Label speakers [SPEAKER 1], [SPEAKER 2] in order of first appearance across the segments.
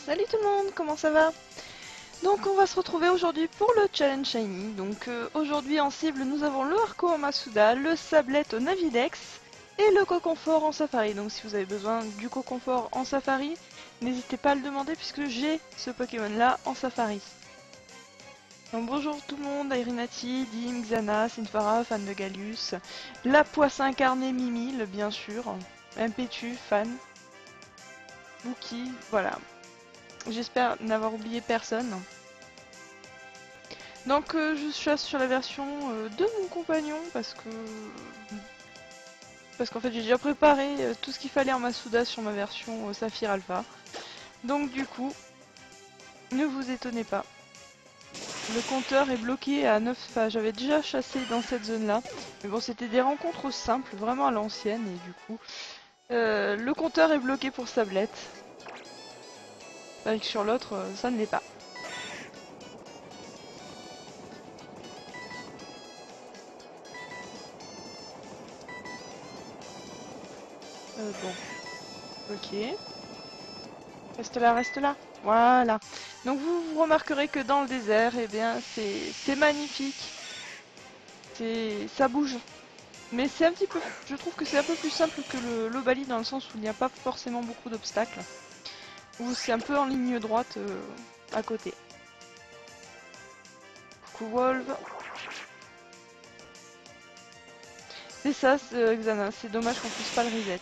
[SPEAKER 1] Salut tout le monde, comment ça va? Donc on va se retrouver aujourd'hui pour le challenge shiny. Donc aujourd'hui en cible nous avons le Harco en Masuda, le Sablette au Navidex et le Coconfort en Safari. Donc si vous avez besoin du Coconfort en Safari, n'hésitez pas à le demander puisque j'ai ce Pokémon là en Safari. Donc bonjour tout le monde, Airinati, Dim, Xana, Sinfara, fan de Galus, la poisse incarnée Mimile bien sûr, Impetu, fan, Buki, voilà. J'espère n'avoir oublié personne. Donc je chasse sur la version de mon compagnon parce qu'en fait j'ai déjà préparé tout ce qu'il fallait en Masuda sur ma version Saphir Alpha. Donc du coup, ne vous étonnez pas. Le compteur est bloqué à 9. Enfin, j'avais déjà chassé dans cette zone là. Mais bon, c'était des rencontres simples, vraiment à l'ancienne. Et du coup, le compteur est bloqué pour Sablette. Avec sur l'autre, ça ne l'est pas. Bon, ok. Reste là, reste là. Voilà. Donc vous remarquerez que dans le désert, eh bien, c'est magnifique. Ça bouge. Mais c'est un petit peu, je trouve que c'est un peu plus simple que le Bali dans le sens où il n'y a pas forcément beaucoup d'obstacles. Où c'est un peu en ligne droite à côté. Coucou Wolf. C'est ça, Xana. C'est dommage qu'on puisse pas le reset.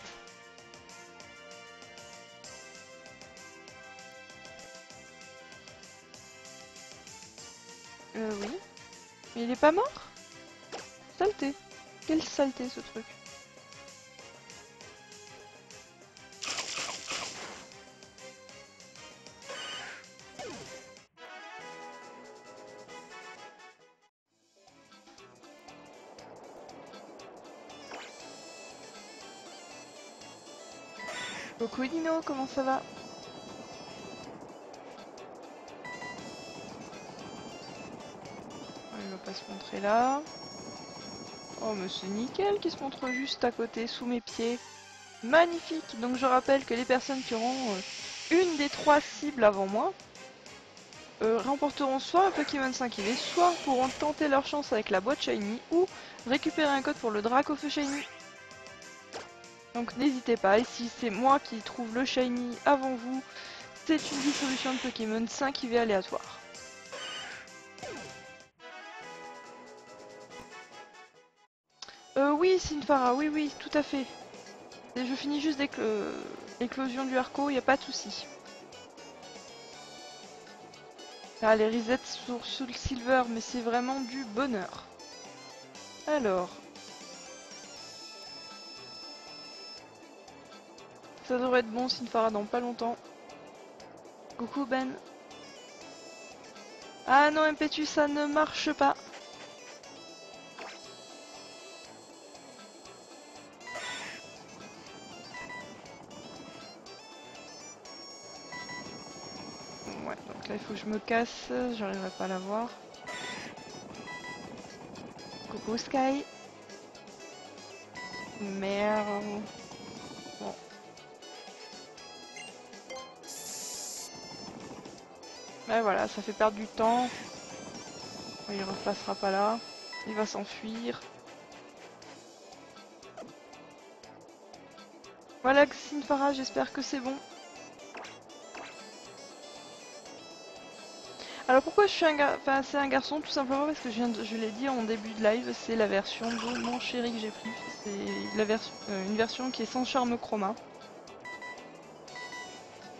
[SPEAKER 1] Oui. Mais il est pas mort? Saleté. Quelle saleté ce truc. Coucou Dino, comment ça va? Il va pas se montrer là. Oh mais c'est nickel qui se montre juste à côté, sous mes pieds. Magnifique. Donc je rappelle que les personnes qui auront une des 3 cibles avant moi remporteront soit un Pokémon 5 IV, soit pourront tenter leur chance avec la boîte Shiny ou récupérer un code pour le Dracofeu Shiny. Donc n'hésitez pas, et si c'est moi qui trouve le Shiny avant vous, c'est une dissolution de Pokémon 5 IV aléatoire. Oui, Sinfara, oui, oui, tout à fait. Et je finis juste avec l'éclosion du Harco, y a pas de souci. Ah, les resets sur Soul Silver, mais c'est vraiment du bonheur. Alors. Ça devrait être bon, Sinfara, dans pas longtemps. Coucou Ben. Ah non, Impetus, ça ne marche pas. Ouais, donc là, il faut que je me casse. J'arriverai pas à la voir. Coucou Sky. Merde. Bon. Ouais, voilà, ça fait perdre du temps. Il repassera pas là. Il va s'enfuir. Voilà, Sinfara, j'espère que c'est bon. Alors pourquoi je suis c'est un garçon? Tout simplement parce que je l'ai dit en début de live, c'est la version de mon chéri que j'ai pris. C'est une version qui est sans charme chroma.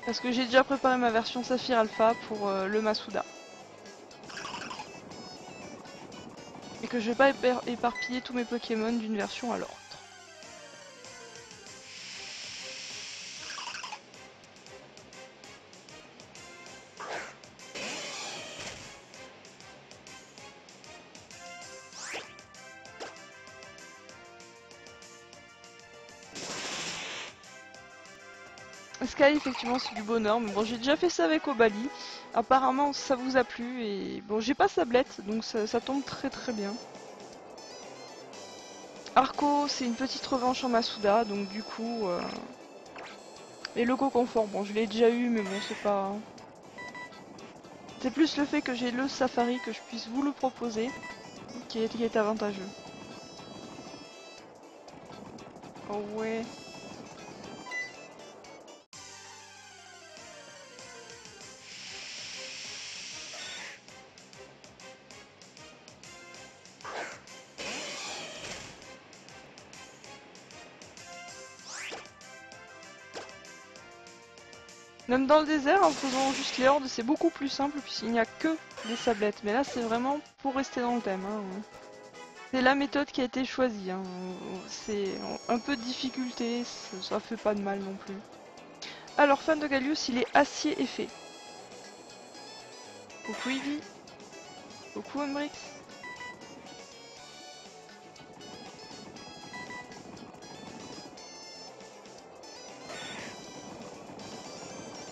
[SPEAKER 1] Parce que j'ai déjà préparé ma version Saphir Alpha pour le Masuda. Et que je vais pas éparpiller tous mes Pokémon d'une version à l'autre. Sky, effectivement, c'est du bonheur, mais bon, j'ai déjà fait ça avec Obali. Apparemment, ça vous a plu, et bon, j'ai pas Sablette, donc ça tombe très très bien. Arco, c'est une petite revanche en Masuda, donc du coup... Et le Coconfort, bon, je l'ai déjà eu, mais bon, c'est pas... C'est plus le fait que j'ai le safari que je puisse vous le proposer qui est avantageux. Oh ouais. Même dans le désert, en faisant juste les hordes, c'est beaucoup plus simple puisqu'il n'y a que des sablettes. Mais là, c'est vraiment pour rester dans le thème. Hein. C'est la méthode qui a été choisie. Hein. C'est un peu de difficulté, ça fait pas de mal non plus. Alors, fan de Gallius, il est acier et fait. Coucou Ivy. Coucou Umbrix.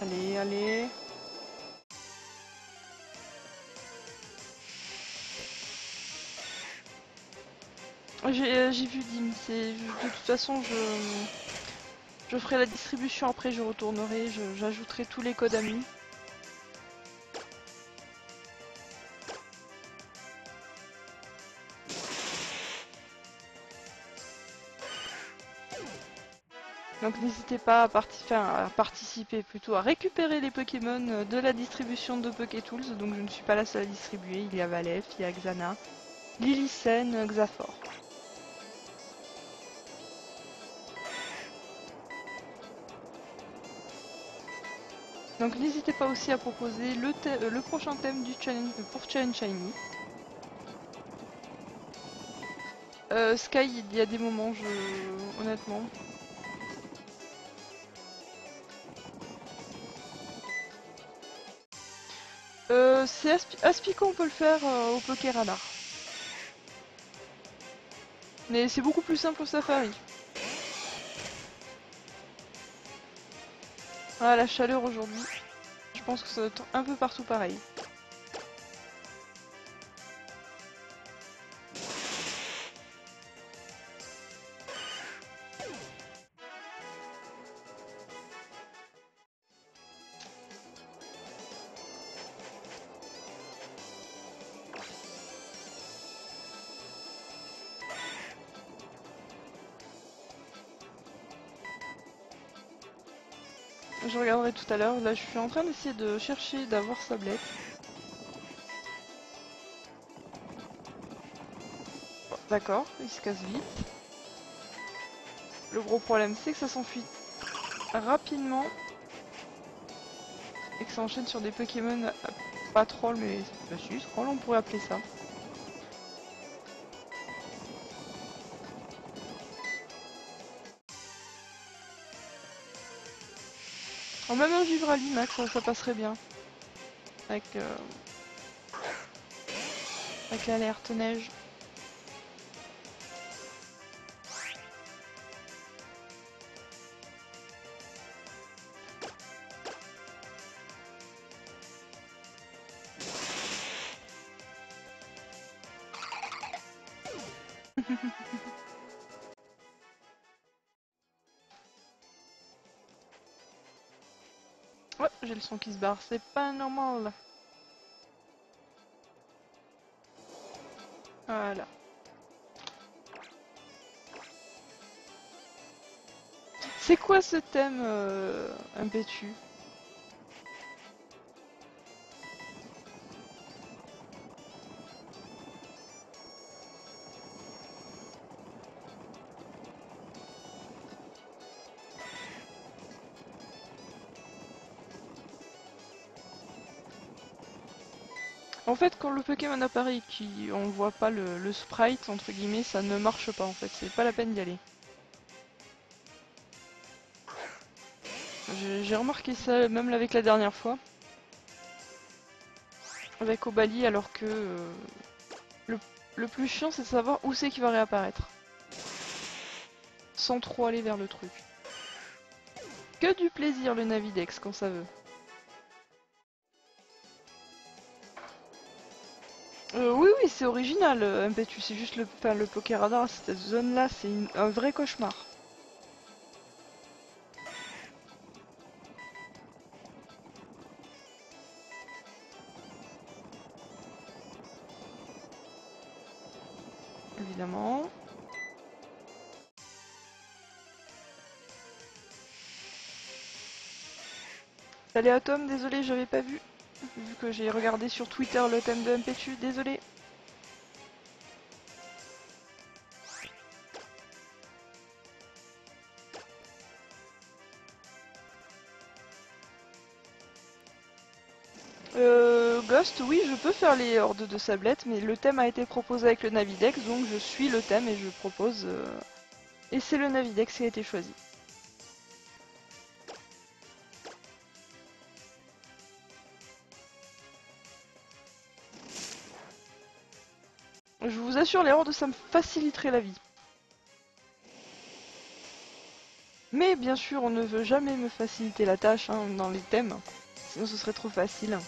[SPEAKER 1] Allez, allez. J'ai vu Dim, de toute façon je ferai la distribution après, je retournerai, j'ajouterai tous les codes amis. Donc n'hésitez pas à participer, plutôt à récupérer les Pokémon de la distribution de Pokétools. Donc je ne suis pas la seule à distribuer, il y a Valef, il y a Xana, Lillicen, Xafor. Donc n'hésitez pas aussi à proposer le prochain thème du challenge pour Challenge Shiny. Sky, il y a des moments, honnêtement. C'est Aspico, on peut le faire au Pokéradar. Mais c'est beaucoup plus simple au Safari. Ah, la chaleur aujourd'hui, je pense que ça doit être un peu partout pareil. Je regarderai tout à l'heure. Là, je suis en train d'essayer de chercher d'avoir Sablette. Bon, d'accord, il se casse vite. Le gros problème, c'est que ça s'enfuit rapidement. Et que ça enchaîne sur des Pokémon pas troll, mais bah, si, troll, on pourrait appeler ça. En même un vivre à lui, Max, ça passerait bien. Avec, avec l'alerte neige. Ouais, j'ai le son qui se barre, c'est pas normal. Voilà. C'est quoi ce thème impétu? En fait, quand le Pokémon apparaît et qu'on voit pas le sprite, entre guillemets, ça ne marche pas en fait, c'est pas la peine d'y aller. J'ai remarqué ça même avec la dernière fois, avec Obali, alors que le, le plus chiant c'est de savoir où c'est qu'il va réapparaître. Sans trop aller vers le truc. Que du plaisir le Navidex quand ça veut. Oui, oui, c'est original, Impetu, c'est juste le Pokéradar, cette zone-là, c'est un vrai cauchemar. évidemment. Salut à Tom, désolé, j'avais pas vu. Vu que j'ai regardé sur Twitter le thème de MPTU, désolé. Ghost, oui, je peux faire les hordes de sablettes, mais le thème a été proposé avec le Navidex, donc je suis le thème et je propose... Et c'est le Navidex qui a été choisi. Je vous assure, les hordes, ça me faciliterait la vie. Mais bien sûr, on ne veut jamais me faciliter la tâche hein, dans les thèmes, sinon ce serait trop facile.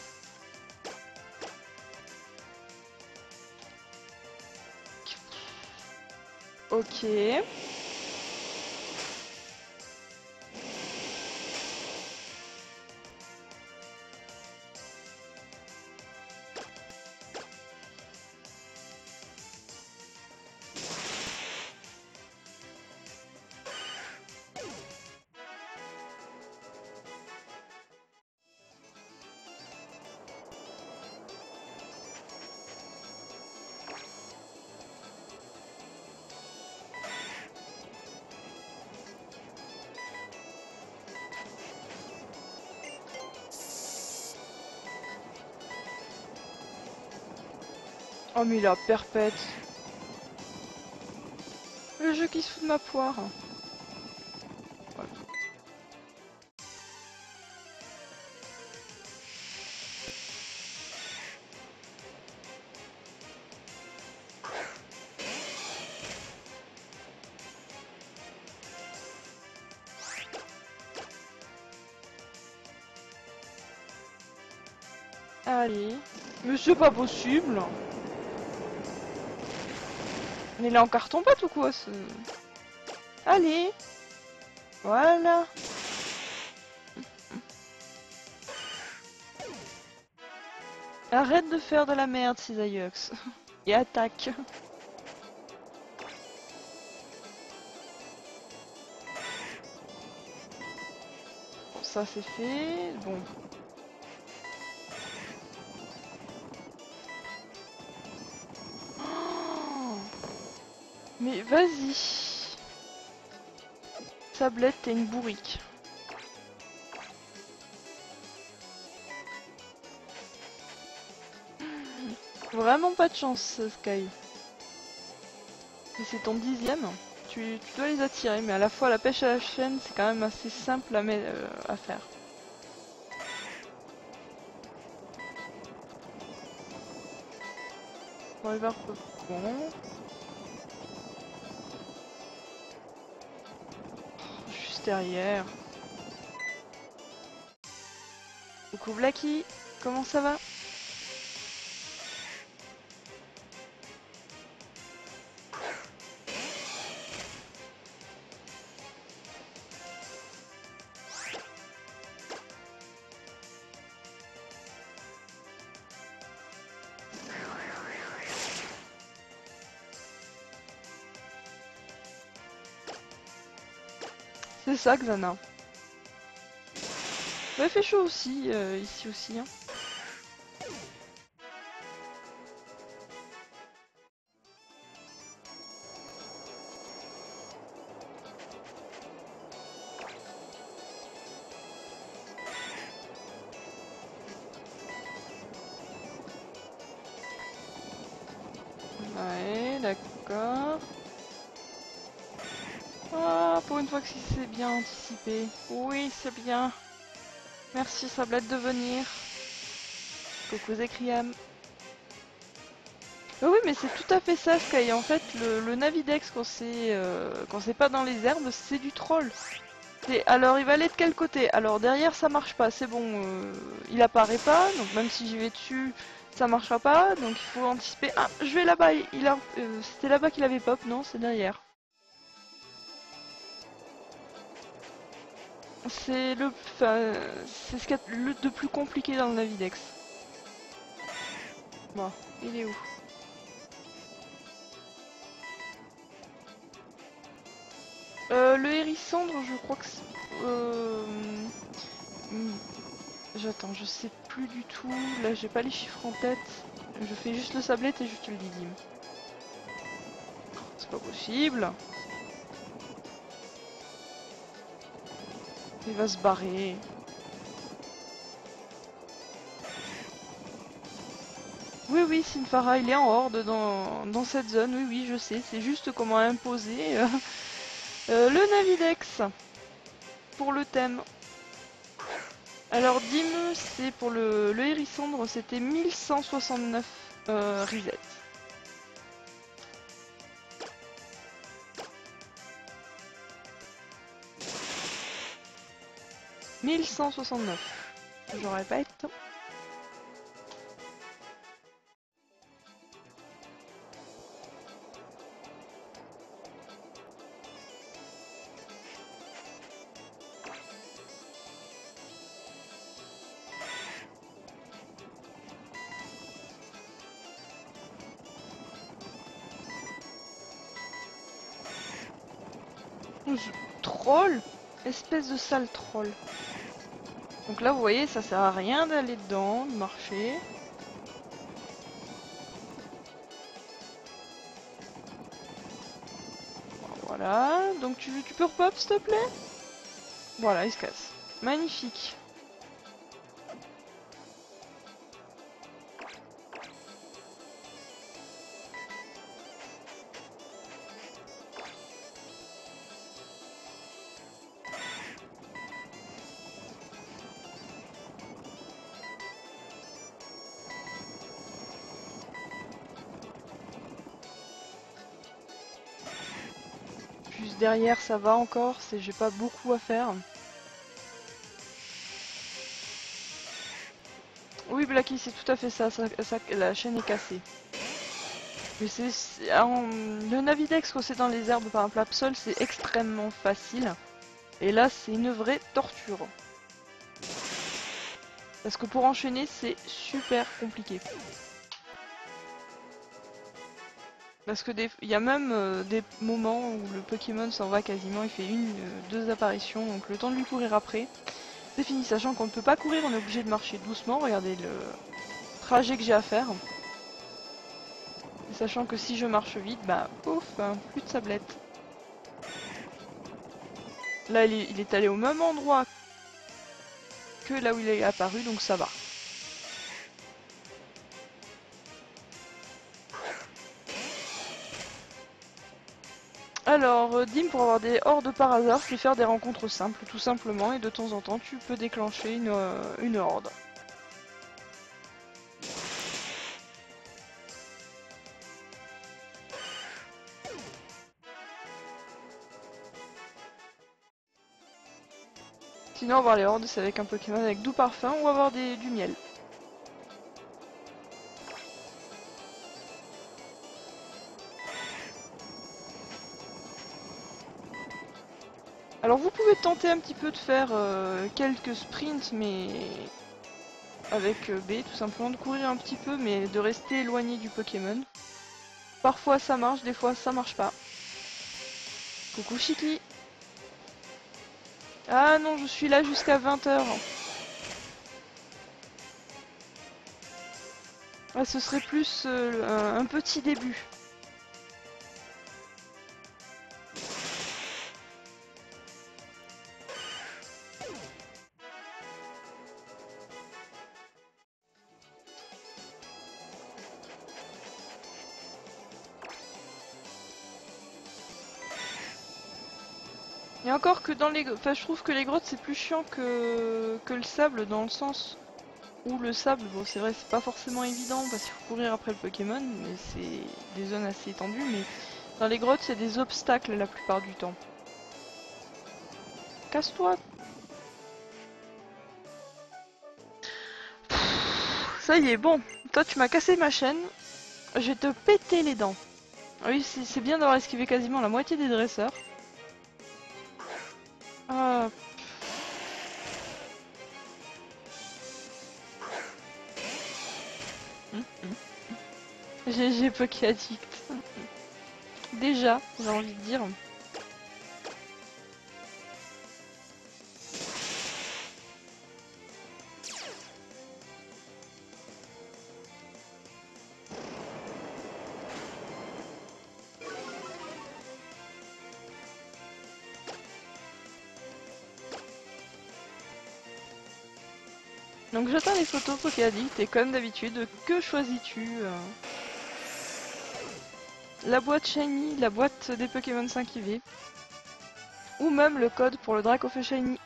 [SPEAKER 1] Ok. Oh mais il a perpète. Le jeu qui se fout de ma poire. Voilà. Allez. Mais c'est pas possible. Mais il est en carton-pâte ou quoi ce... Allez. Voilà. Arrête de faire de la merde, Cisaillux. Et attaque. Bon, ça c'est fait. Bon. Oh, mais vas-y. Sablette, t'es une bourrique. Vraiment pas de chance, Sky. Et c'est ton 10ème. Tu dois les attirer, mais à la fois la pêche à la chaîne, c'est quand même assez simple à faire. River bon. Juste derrière. Coucou Blacky, comment ça va? C'est ça, Xana. Bah, il fait chaud aussi, ici aussi. Hein. Ouais, d'accord. Ah, pour une fois que c'est bien anticipé. Oui, c'est bien. Merci Sablette de venir. Coucou Zekriam. Oui, mais c'est tout à fait ça, Sky. En fait, le Navidex, quand c'est pas dans les herbes, c'est du troll. Alors, il va aller de quel côté? Alors, derrière, ça marche pas, c'est bon. Il apparaît pas, donc même si j'y vais dessus, ça marchera pas. Donc, il faut anticiper. Ah, je vais là-bas. C'était là-bas qu'il avait pop, non? C'est derrière. Enfin, c'est ce qu'il y a de plus compliqué dans le Navidex. Bon, il est où? Le hérissandre, je crois que c'est... hmm, j'attends, je sais plus du tout. Là, j'ai pas les chiffres en tête. Je fais juste le sablette et je te le dis, Dim. C'est pas possible. Il va se barrer. Oui, oui, Sinfara, il est en horde dans cette zone. Oui, oui, je sais. C'est juste comment imposer le Navidex pour le thème. Alors, Dim, c'est pour le hérissandre, c'était 1169 reset. 1169. Je répète. Troll. Espèce de sale troll. Donc là, vous voyez, ça sert à rien d'aller dedans, de marcher. Voilà. Donc tu peux repop, s'il te plaît? Voilà, il se casse. Magnifique. Juste derrière, ça va encore. J'ai pas beaucoup à faire. Oui, Blacky, c'est tout à fait ça, la chaîne est cassée. Mais le Navidex, quand c'est dans les herbes par un plat sol, c'est extrêmement facile. Et là, c'est une vraie torture. Parce que pour enchaîner, c'est super compliqué. Parce que il y a même des moments où le Pokémon s'en va quasiment, il fait deux apparitions, donc le temps de lui courir après, c'est fini. Sachant qu'on ne peut pas courir, on est obligé de marcher doucement. Regardez le trajet que j'ai à faire. Et sachant que si je marche vite, bah ouf, hein, plus de sablette. Là, il est allé au même endroit que là où il est apparu, donc ça va. Alors, Dim, pour avoir des hordes par hasard, c'est faire des rencontres simples, tout simplement, et de temps en temps, tu peux déclencher une horde. Sinon, avoir les hordes, c'est avec un Pokémon avec doux parfum ou avoir du miel. Alors, vous pouvez tenter un petit peu de faire quelques sprints, mais avec B, tout simplement, de courir un petit peu, mais de rester éloigné du Pokémon. Parfois ça marche, des fois ça marche pas. Coucou Chiki. Ah non, je suis là jusqu'à 20 h. Ah, ce serait plus un petit début. Et encore que dans les... Enfin, je trouve que les grottes c'est plus chiant que le sable, dans le sens où le sable, bon c'est vrai c'est pas forcément évident parce qu'il faut courir après le Pokémon, mais c'est des zones assez étendues, mais dans les grottes c'est des obstacles la plupart du temps. Casse-toi. Ça y est, bon, toi tu m'as cassé ma chaîne, je vais te péter les dents. Oui, c'est bien d'avoir esquivé quasiment la moitié des dresseurs. Ah, GG Pokéaddict. Déjà, j'ai envie de dire. Donc j'attends les photos Pokéaddict et comme d'habitude, que choisis-tu la boîte Shiny, la boîte des Pokémon 5 IV, ou même le code pour le Dracofeu Shiny.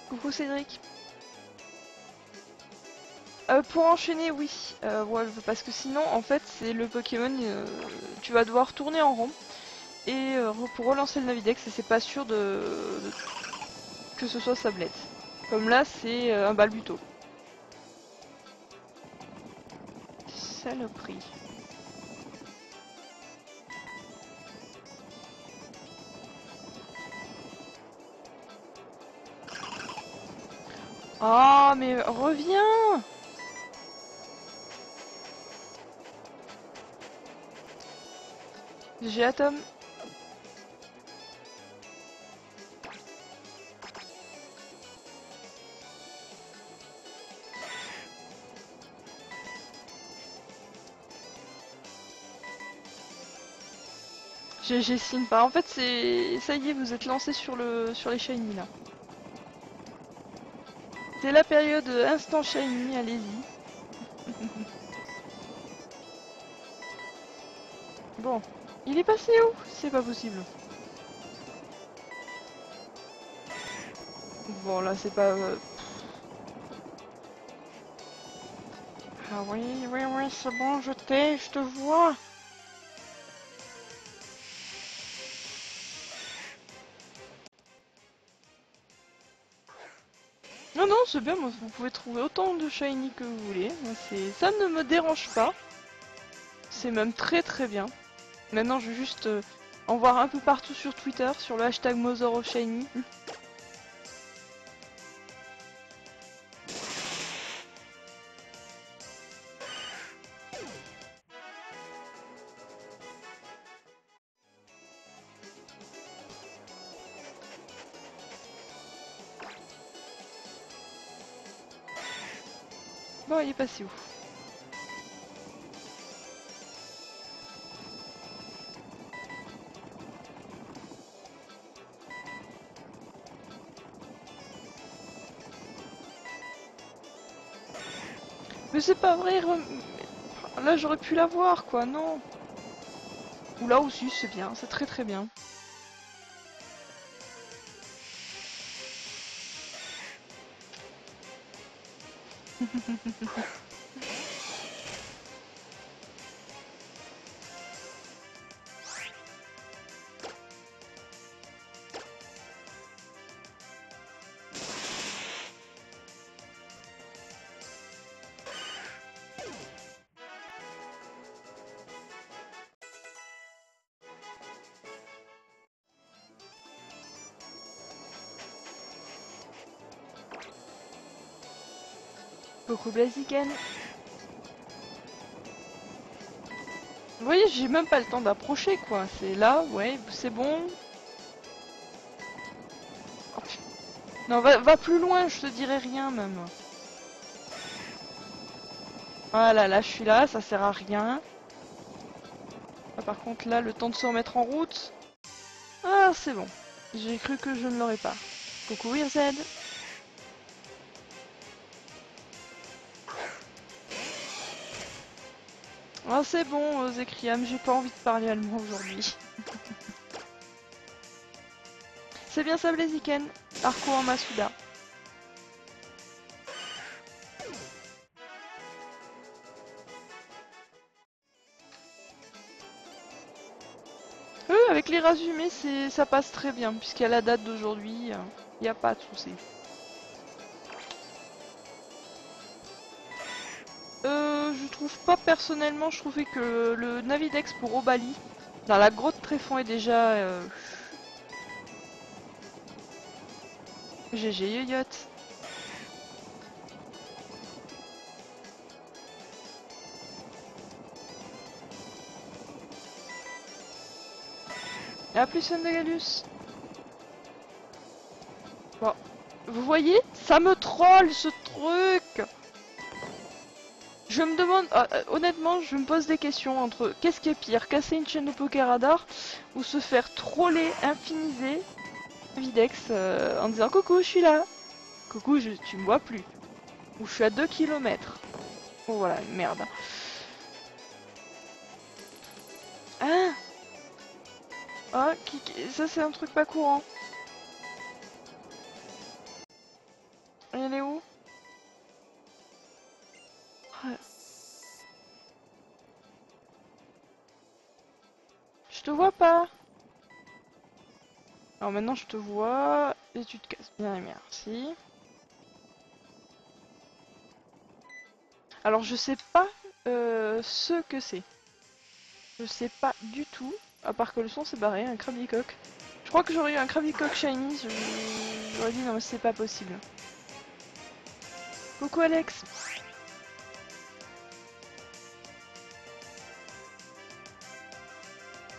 [SPEAKER 1] Coucou Cédric. Pour enchaîner, oui. Ouais, parce que sinon, en fait, c'est le Pokémon, tu vas devoir tourner en rond. Et pour relancer le Navidex, et c'est pas sûr que ce soit Sablette. Comme là, c'est un Balbuto. Saloperie. Ah, mais reviens! J'ai Atom. J'ai signe pas. En fait, c'est ça y est, vous êtes lancé sur les shiny là. C'est la période instant shiny, allez-y. Bon, il est passé où? C'est pas possible. Bon, là, c'est pas... Ah oui, oui, oui, c'est bon, je te vois. Non, non, c'est bien, vous pouvez trouver autant de shiny que vous voulez. Ça ne me dérange pas. C'est même très très bien. Maintenant, je vais juste en voir un peu partout sur Twitter, sur le hashtag Mother of Shiny. Bon, il est passé où? Mais c'est pas vrai, là j'aurais pu l'avoir quoi, non. Ou là aussi, c'est bien, c'est très très bien. Beaucoup Blaziken. Vous voyez, j'ai même pas le temps d'approcher quoi. C'est là, ouais, c'est bon. Oh, non, va plus loin, je te dirai rien même. Voilà, là je suis là, ça sert à rien. Ah, par contre là, le temps de se remettre en route. Ah, c'est bon. J'ai cru que je ne l'aurais pas. Coucou Wirzed. Ah, c'est bon, Zekriam, j'ai pas envie de parler allemand aujourd'hui. C'est bien ça, Blaziken. Arco en Masuda. Avec les résumés, ça passe très bien, puisqu'à la date d'aujourd'hui, il n'y a pas de souci. Je trouve pas personnellement, je trouvais que le Navidex pour Obali, dans la grotte Tréfond est déjà... GG Yoyot. Et à plus, Galus. Bon, Vous voyez? Ça me troll ce truc. Je me demande, honnêtement, je me pose des questions entre qu'est-ce qui est pire, casser une chaîne de Poké Radar ou se faire troller, infiniser Videx en disant coucou, je suis là. Coucou, tu me vois plus. Ou je suis à 2 km. Oh voilà, merde. Ah, ah ça c'est un truc pas courant. Elle est où? Ah, je te vois pas. Alors maintenant je te vois et tu te casses. Bien, merci. Alors je sais pas ce que c'est. Je sais pas du tout. À part que le son s'est barré, un Krabicock. Je crois que j'aurais eu un Krabicock shiny, j'aurais dit non mais c'est pas possible. Coucou Alex.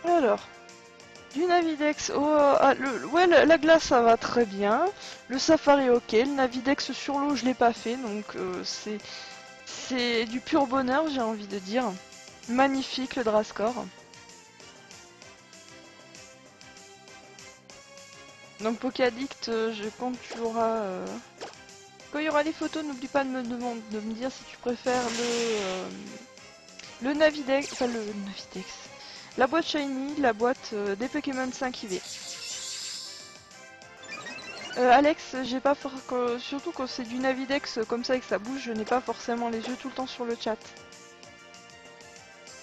[SPEAKER 1] Alors, du Navidex, ouais la glace ça va très bien. Le Safari ok, le Navidex sur l'eau je l'ai pas fait donc c'est du pur bonheur j'ai envie de dire. Magnifique le Drascore. Donc Pokéaddict, quand tu auras... Quand il y aura les photos, n'oublie pas de me dire si tu préfères le Navidex, enfin le Navidex, la boîte Shiny, la boîte des Pokémon 5 IV. Alex, j'ai pas surtout quand c'est du Navidex comme ça et que ça bouge, je n'ai pas forcément les yeux tout le temps sur le chat.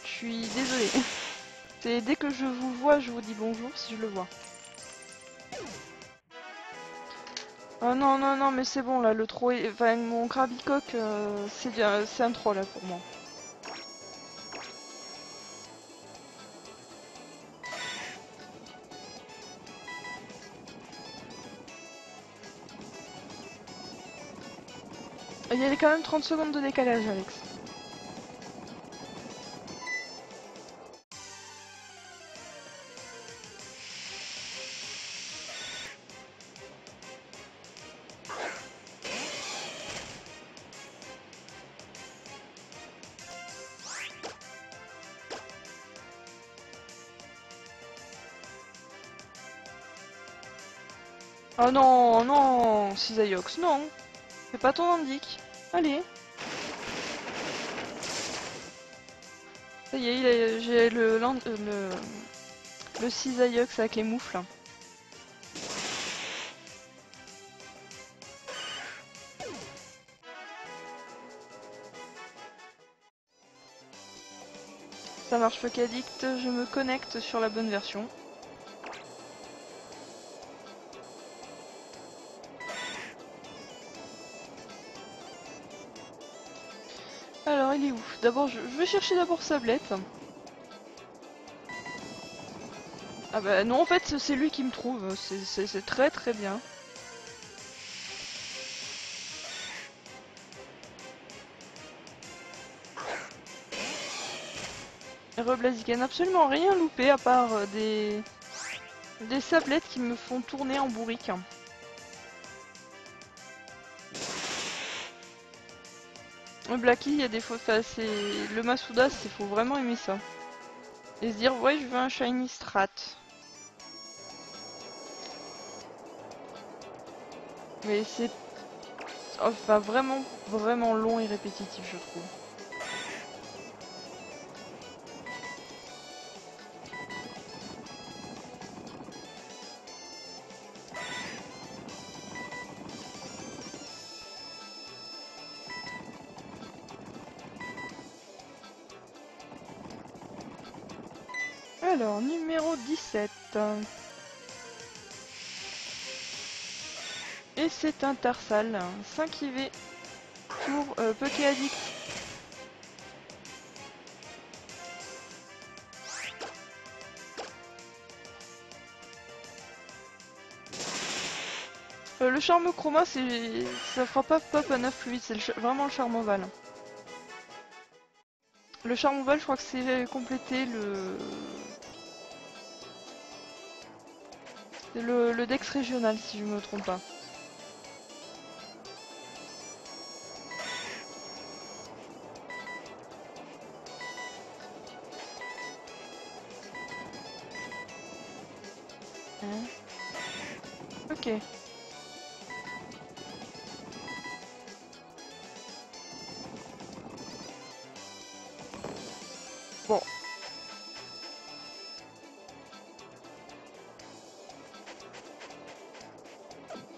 [SPEAKER 1] Je suis désolée. C'est dès que je vous vois, je vous dis bonjour si je le vois. Oh non, non, non, mais c'est bon là, le troll, enfin mon Krabicock, c'est un troll là pour moi. Il y a quand même 30 secondes de décalage, Alex. Oh non, non, Cisaiox, non. Fais pas ton indique. Allez. Ça y est, j'ai le Cisaiox avec les moufles. Ça marche Pokéaddict, je me connecte sur la bonne version. Alors il est où? D'abord je vais chercher d'abord Sablette. Ah bah non en fait c'est lui qui me trouve, c'est très très bien. Reblaziken, absolument rien loupé à part des sablettes qui me font tourner en bourrique. Le Blacky, il y a des fois, c'est le Masuda, il faut vraiment aimer ça. Et se dire, ouais, je veux un shiny strat. Mais c'est enfin vraiment, vraiment long et répétitif, je trouve. Alors, numéro 17. Et c'est un Tarsal, 5 IV pour Pokéaddict. Le charme chroma, ça fera pas pop à 9 plus vite, c'est vraiment le charme ovale. Le charme ovale, je crois que c'est complété le Dex régional, si je me trompe pas. Hein? Ok. Bon.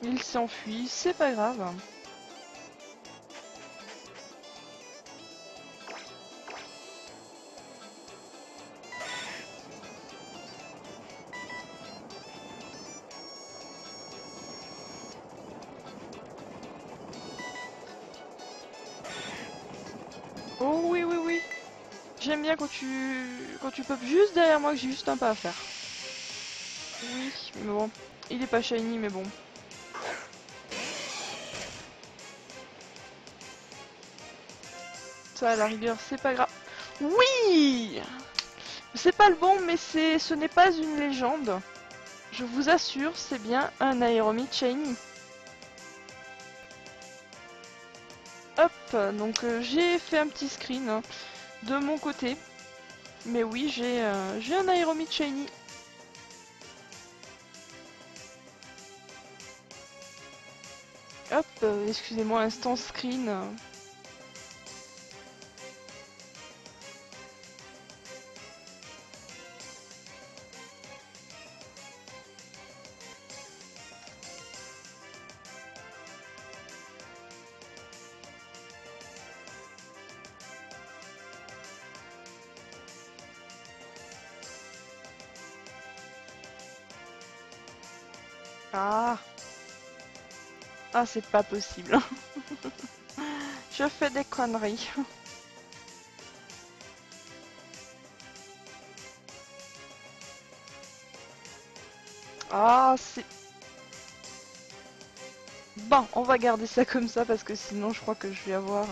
[SPEAKER 1] Il s'enfuit, c'est pas grave. Oh oui, oui, oui. J'aime bien quand tu popes juste derrière moi que j'ai juste un pas à faire. Oui, mais bon. Il est pas shiny, mais bon. Ça, à la rigueur, c'est pas grave. Oui! C'est pas le bon, mais ce n'est pas une légende. Je vous assure, c'est bien un Aéromite shiny. Hop, donc j'ai fait un petit screen hein, de mon côté. Mais oui, j'ai un Aéromite shiny. Hop, excusez-moi, instant screen. Ah, ah c'est pas possible. Je fais des conneries. Ah, c'est... Bon, on va garder ça comme ça parce que sinon je crois que je vais avoir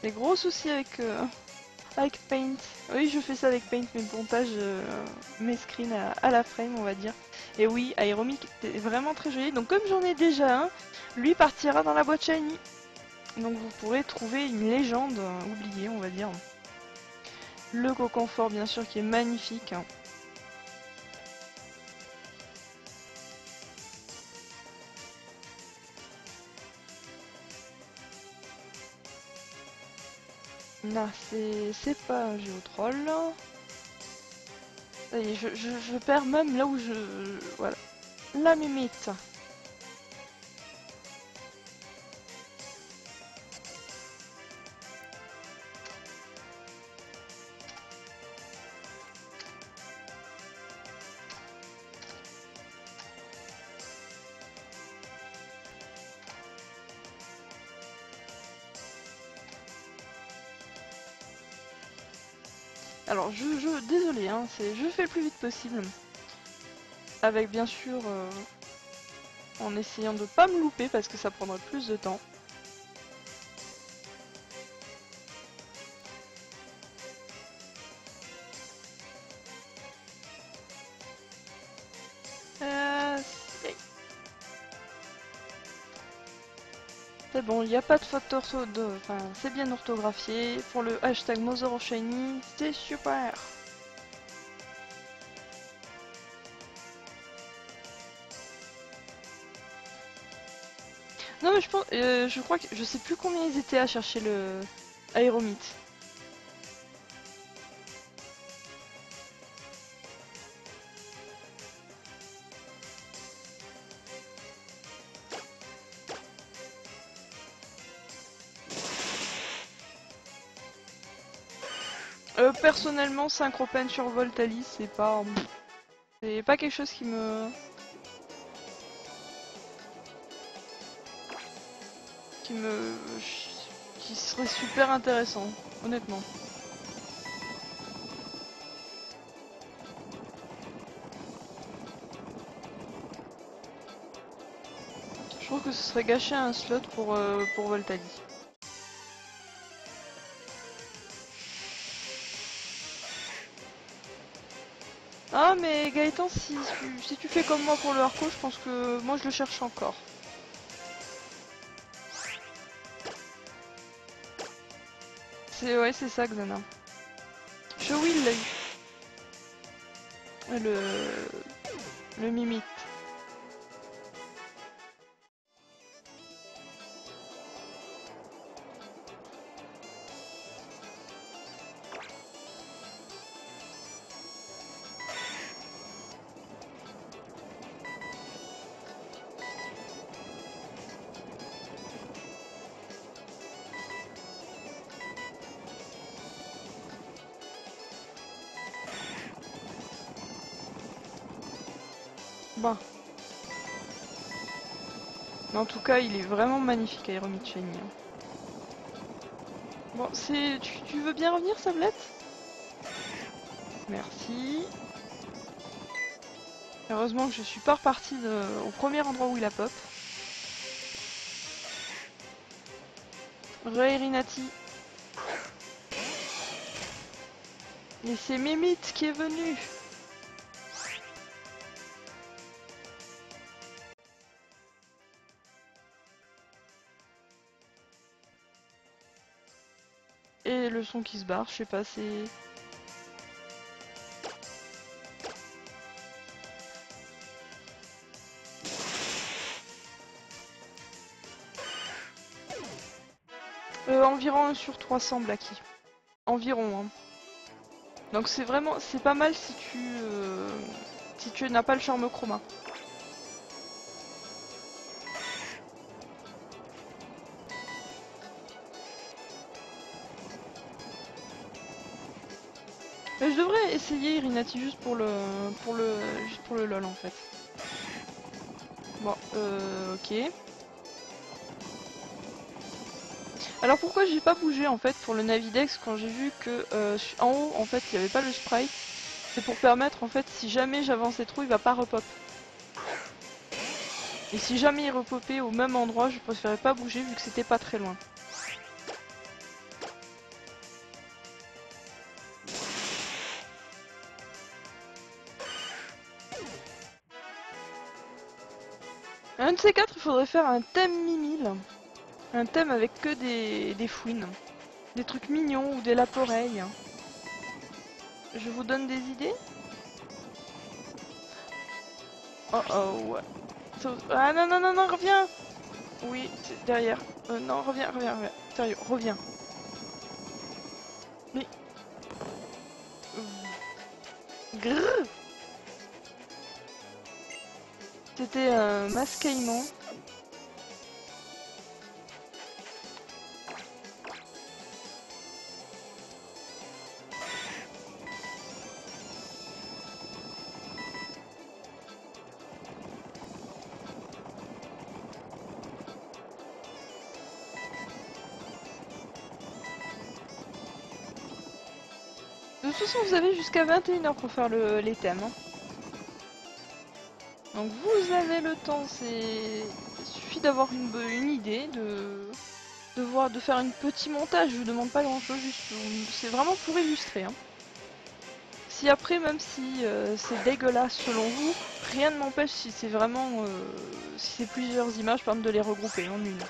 [SPEAKER 1] des gros soucis avec Paint. Oui, je fais ça avec Paint, mes montages, mes screens à la frame, on va dire. Et oui, Aeromic est vraiment très joli. Donc comme j'en ai déjà un, lui partira dans la boîte shiny. Donc vous pourrez trouver une légende oubliée, on va dire. Le cocon fort, bien sûr, qui est magnifique. Là, c'est pas un géotroll. Ça y est, je perds même là où je... Voilà. La mimite. Alors, désolé, hein, je fais le plus vite possible. Avec bien sûr, en essayant de pas me louper parce que ça prendrait plus de temps. C'est bon, il n'y a pas de faute enfin, c'est bien orthographié. Pour le hashtag Mother of Shiny, c'est super. Non mais je crois que je sais plus combien ils étaient à chercher le Aéromite. Personnellement, Synchropen sur Voltalis, c'est pas quelque chose qui me, qui serait super intéressant, honnêtement. Je trouve que ce serait gâcher un slot pour Voltalis. Ah mais Gaëtan, si tu fais comme moi pour le Harco, je pense que moi je le cherche encore. Ouais, c'est ça Xana. Showy il l'a eu. Le, le Mimite. Bon. Mais en tout cas, il est vraiment magnifique, Aéromite Shiny. Bon, tu veux bien revenir, Sablette? Merci. Heureusement que je suis pas repartie au premier endroit où il a pop. Re-Irinati. Et c'est Mimite qui est venu. Et le son qui se barre, je sais pas, c'est... Environ 1 sur 300 Blacky. Environ, hein. Donc c'est vraiment... c'est pas mal si tu n'as pas le charme chroma. Mais je devrais essayer Irinati juste pour le lol en fait. Bon, ok. Alors pourquoi j'ai pas bougé en fait pour le Navidex quand j'ai vu que en haut en fait il n'y avait pas le sprite. C'est pour permettre en fait si jamais j'avançais trop il va pas repop. Et si jamais il repopait au même endroit je préférais pas bouger vu que c'était pas très loin. Un de ces quatre il faudrait faire un thème Mimile. Un thème avec que des fouines. Des trucs mignons ou des lapes-oreilles. Je vous donne des idées? Oh oh ouais. Ah non non non non reviens. Oui, c'est derrière. Non, reviens, reviens, reviens. Sérieux, reviens. Mais... Grrr. C'était un mascaillement. De toute façon, vous avez jusqu'à 21h pour faire les thèmes. Hein. Donc vous avez le temps, il suffit d'avoir une idée, de faire un petit montage, je vous demande pas grand chose, c'est vraiment pour illustrer. Hein. Si après, même si c'est dégueulasse selon vous, rien ne m'empêche si c'est vraiment, si c'est plusieurs images, par exemple de les regrouper en une.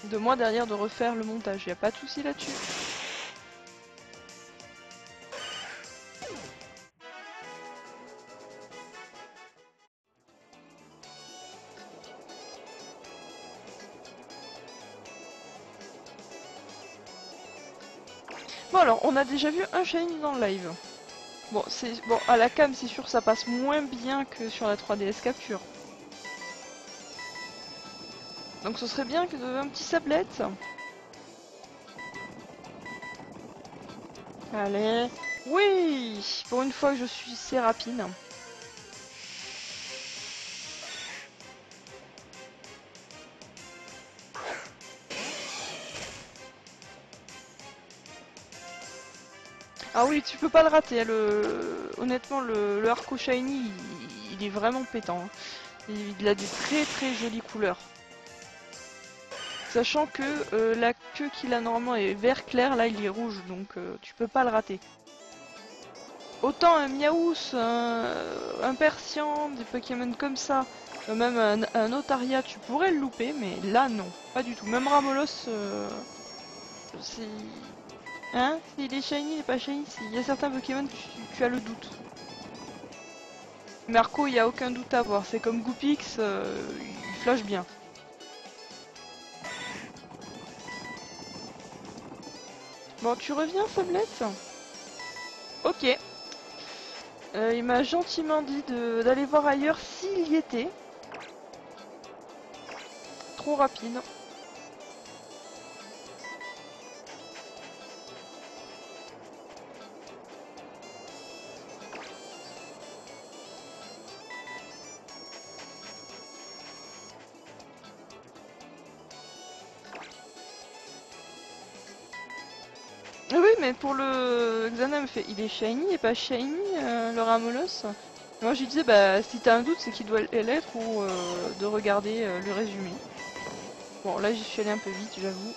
[SPEAKER 1] De moi derrière de refaire le montage, y a pas de souci là-dessus. Bon alors, on a déjà vu un shiny dans le live. Bon, à la cam, c'est sûr ça passe moins bien que sur la 3DS Capture. Donc ce serait bien que un petit sablette. Allez. Oui, pour une fois que je suis Sérapine. Ah oui, tu peux pas le rater. Honnêtement, le Arco Shiny, il est vraiment pétant. Hein. Il a des très très jolies couleurs. Sachant que la queue qu'il a normalement est vert clair, là il est rouge, donc tu peux pas le rater. Autant un Miaous, un Persian, des Pokémon comme ça, même un Otaria, tu pourrais le louper, mais là non, pas du tout. Même Ramolos, c'est... Hein? S'il est shiny, il est pas shiny, il y a certains Pokémon, tu as le doute. Marco, il n'y a aucun doute à avoir. C'est comme Goopix, il flash bien. Bon, tu reviens, Sablette? Ok. Il m'a gentiment dit d'aller voir ailleurs s'il y était. Trop rapide. Oui, mais pour le Xana me fait, il est shiny et pas shiny, le Ramolos. Moi, je lui disais, bah, si t'as un doute, c'est qu'il doit l'être ou de regarder le résumé. Bon, là, j'y suis allé un peu vite, j'avoue.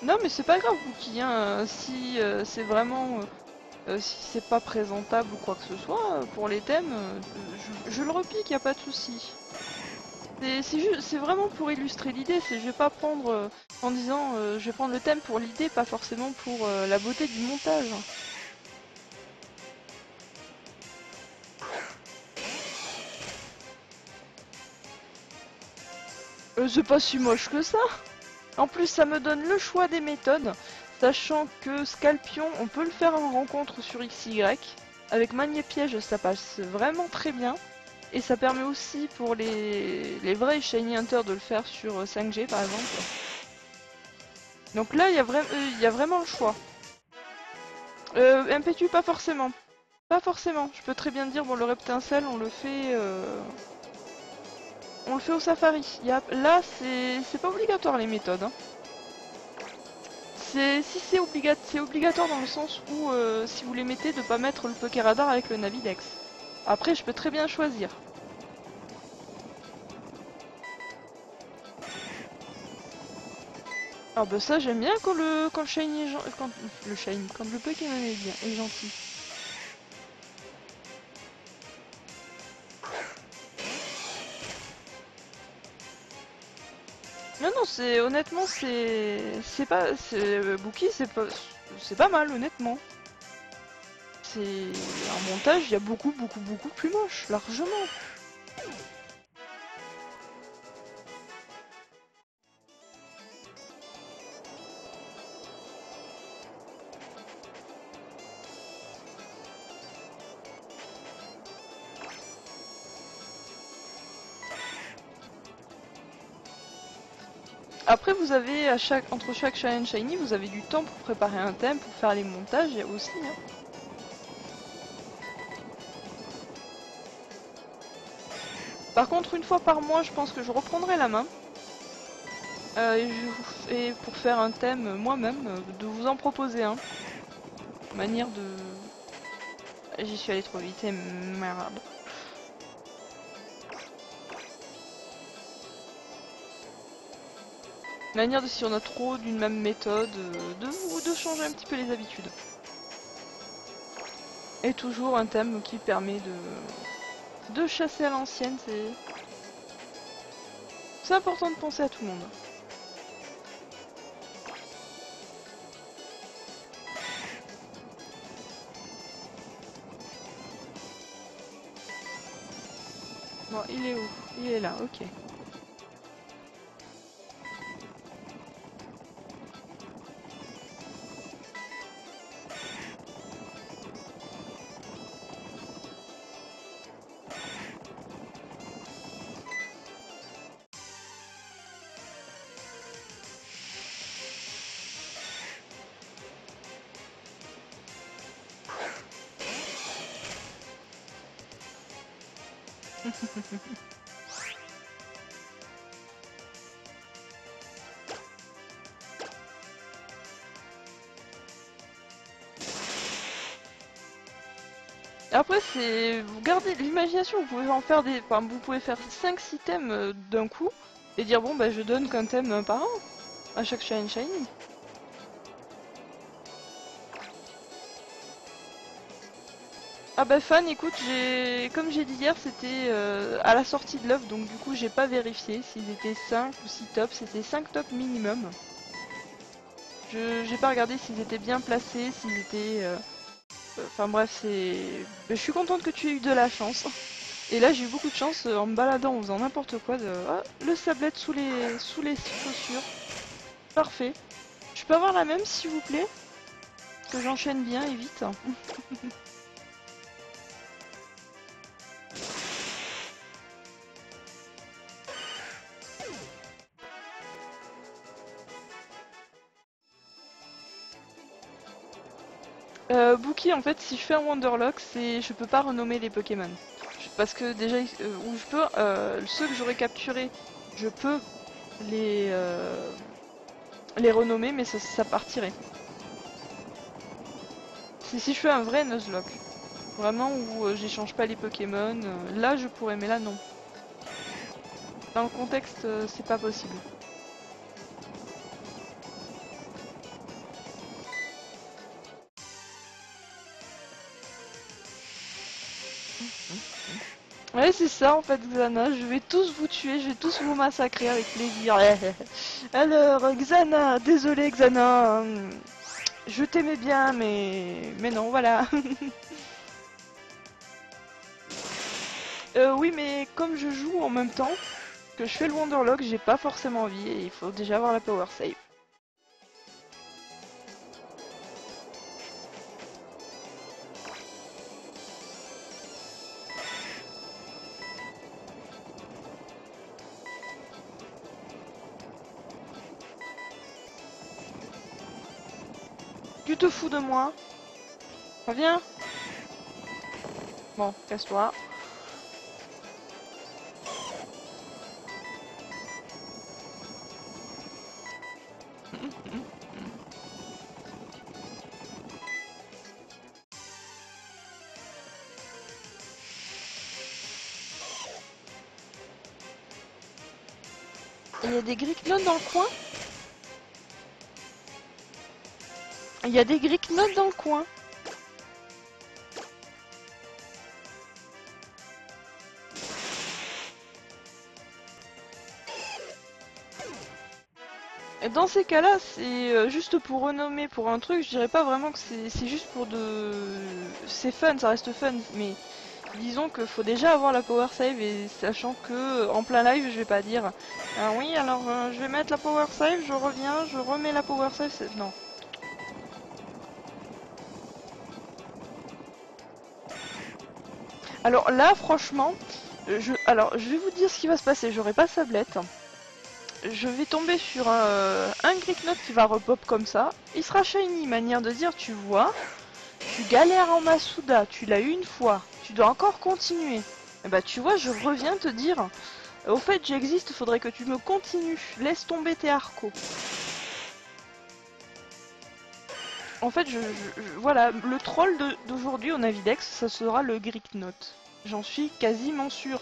[SPEAKER 1] Non, mais c'est pas grave, Bouki, hein, si c'est vraiment... si c'est pas présentable ou quoi que ce soit, pour les thèmes, je le repique, y a pas de souci. C'est vraiment pour illustrer l'idée, je vais pas prendre en disant je vais prendre le thème pour l'idée, pas forcément pour la beauté du montage. C'est pas si moche que ça. En plus, ça me donne le choix des méthodes, sachant que Scalpion, on peut le faire en rencontre sur XY. Avec Manier Piège, ça passe vraiment très bien. Et ça permet aussi pour les vrais Shiny Hunters de le faire sur 5G par exemple. Donc là, il y a vraiment le choix. MPTU, pas forcément. Pas forcément. Je peux très bien dire, bon, le Reptincelle, on le fait au Safari. Là, c'est pas obligatoire les méthodes. Hein. Si c'est obligatoire dans le sens où si vous les mettez, de pas mettre le Pokéradar avec le Navidex. Après, je peux très bien choisir. Ah bah ça j'aime bien quand le shiny est quand le Pokémon est gentil. Non non c'est honnêtement c'est pas Bookie c'est pas mal honnêtement. C'est un montage il y a beaucoup plus moche largement. Après vous avez entre chaque challenge shiny vous avez du temps pour préparer un thème, pour faire les montages aussi. Hein. Par contre une fois par mois je pense que je reprendrai la main. Et pour faire un thème moi-même, de vous en proposer un. Manière de... J'y suis allé trop vite et merde. Manière de si on a trop d'une même méthode, de changer un petit peu les habitudes. Et toujours un thème qui permet de chasser à l'ancienne, c'est important de penser à tout le monde. Bon, il est où? Il est là, ok. Après, vous gardez l'imagination, vous pouvez en faire enfin, vous pouvez faire 5-6 thèmes d'un coup et dire bon bah je donne qu'un thème par an à chaque shiny. Ah bah fan, écoute, comme j'ai dit hier, c'était à la sortie de l'œuf, donc du coup j'ai pas vérifié s'ils étaient 5 ou 6 tops, c'était 5 tops minimum. J'ai pas regardé s'ils étaient bien placés, s'ils étaient... Enfin bref, c'est... Je suis contente que tu aies eu de la chance. Et là j'ai eu beaucoup de chance en me baladant, en faisant n'importe quoi, de... Ah, le sablette sous les chaussures. Parfait. Je peux avoir la même s'il vous plaît? Que j'enchaîne bien et vite. Bookie, en fait, si je fais un Wonderlock, je peux pas renommer les Pokémon. Parce que déjà, où je peux, ceux que j'aurais capturés, je peux les, euh, les renommer, mais ça partirait. Si je fais un vrai Nuzlocke, vraiment où j'échange pas les Pokémon, là je pourrais, mais là non. Dans le contexte, c'est pas possible. Ouais, c'est ça en fait, Xana. Je vais tous vous tuer, je vais tous vous massacrer avec plaisir. Alors, Xana, désolé Xana. Je t'aimais bien, mais non, voilà. Oui, mais comme je joue en même temps que je fais le Wonderlock, j'ai pas forcément envie et il faut déjà avoir la Power Save. Tu te fous de moi? Reviens. Bon, casse-toi. Il y a des Gricknotes dans le coin? Il y a des Gricknotes dans le coin. Et dans ces cas-là, c'est juste pour renommer pour un truc, je dirais pas vraiment que c'est juste pour de... C'est fun, ça reste fun, mais disons qu'il faut déjà avoir la power save et sachant que en plein live, je vais pas dire ah oui, alors je vais mettre la power save, je reviens, je remets la power save, non. Alors là, franchement, alors je vais vous dire ce qui va se passer, j'aurai pas Sablette. Je vais tomber sur un Gricknote qui va repop comme ça. Il sera shiny, manière de dire, tu vois, tu galères en Masuda, tu l'as eu une fois, tu dois encore continuer. Et bah tu vois, je reviens te dire, au fait j'existe, faudrait que tu me continues, laisse tomber tes arcos. En fait, voilà, le troll d'aujourd'hui au Navidex, ça sera le Gricknote. J'en suis quasiment sûr.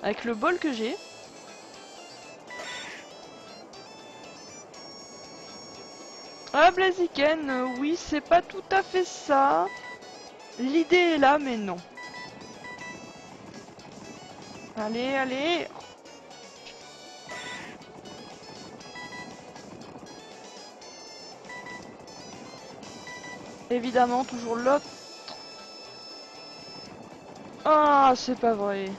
[SPEAKER 1] Avec le bol que j'ai. Ah Blaziken, oui, c'est pas tout à fait ça. L'idée est là, mais non. Allez, allez. Évidemment, toujours l'autre. Ah, c'est pas vrai.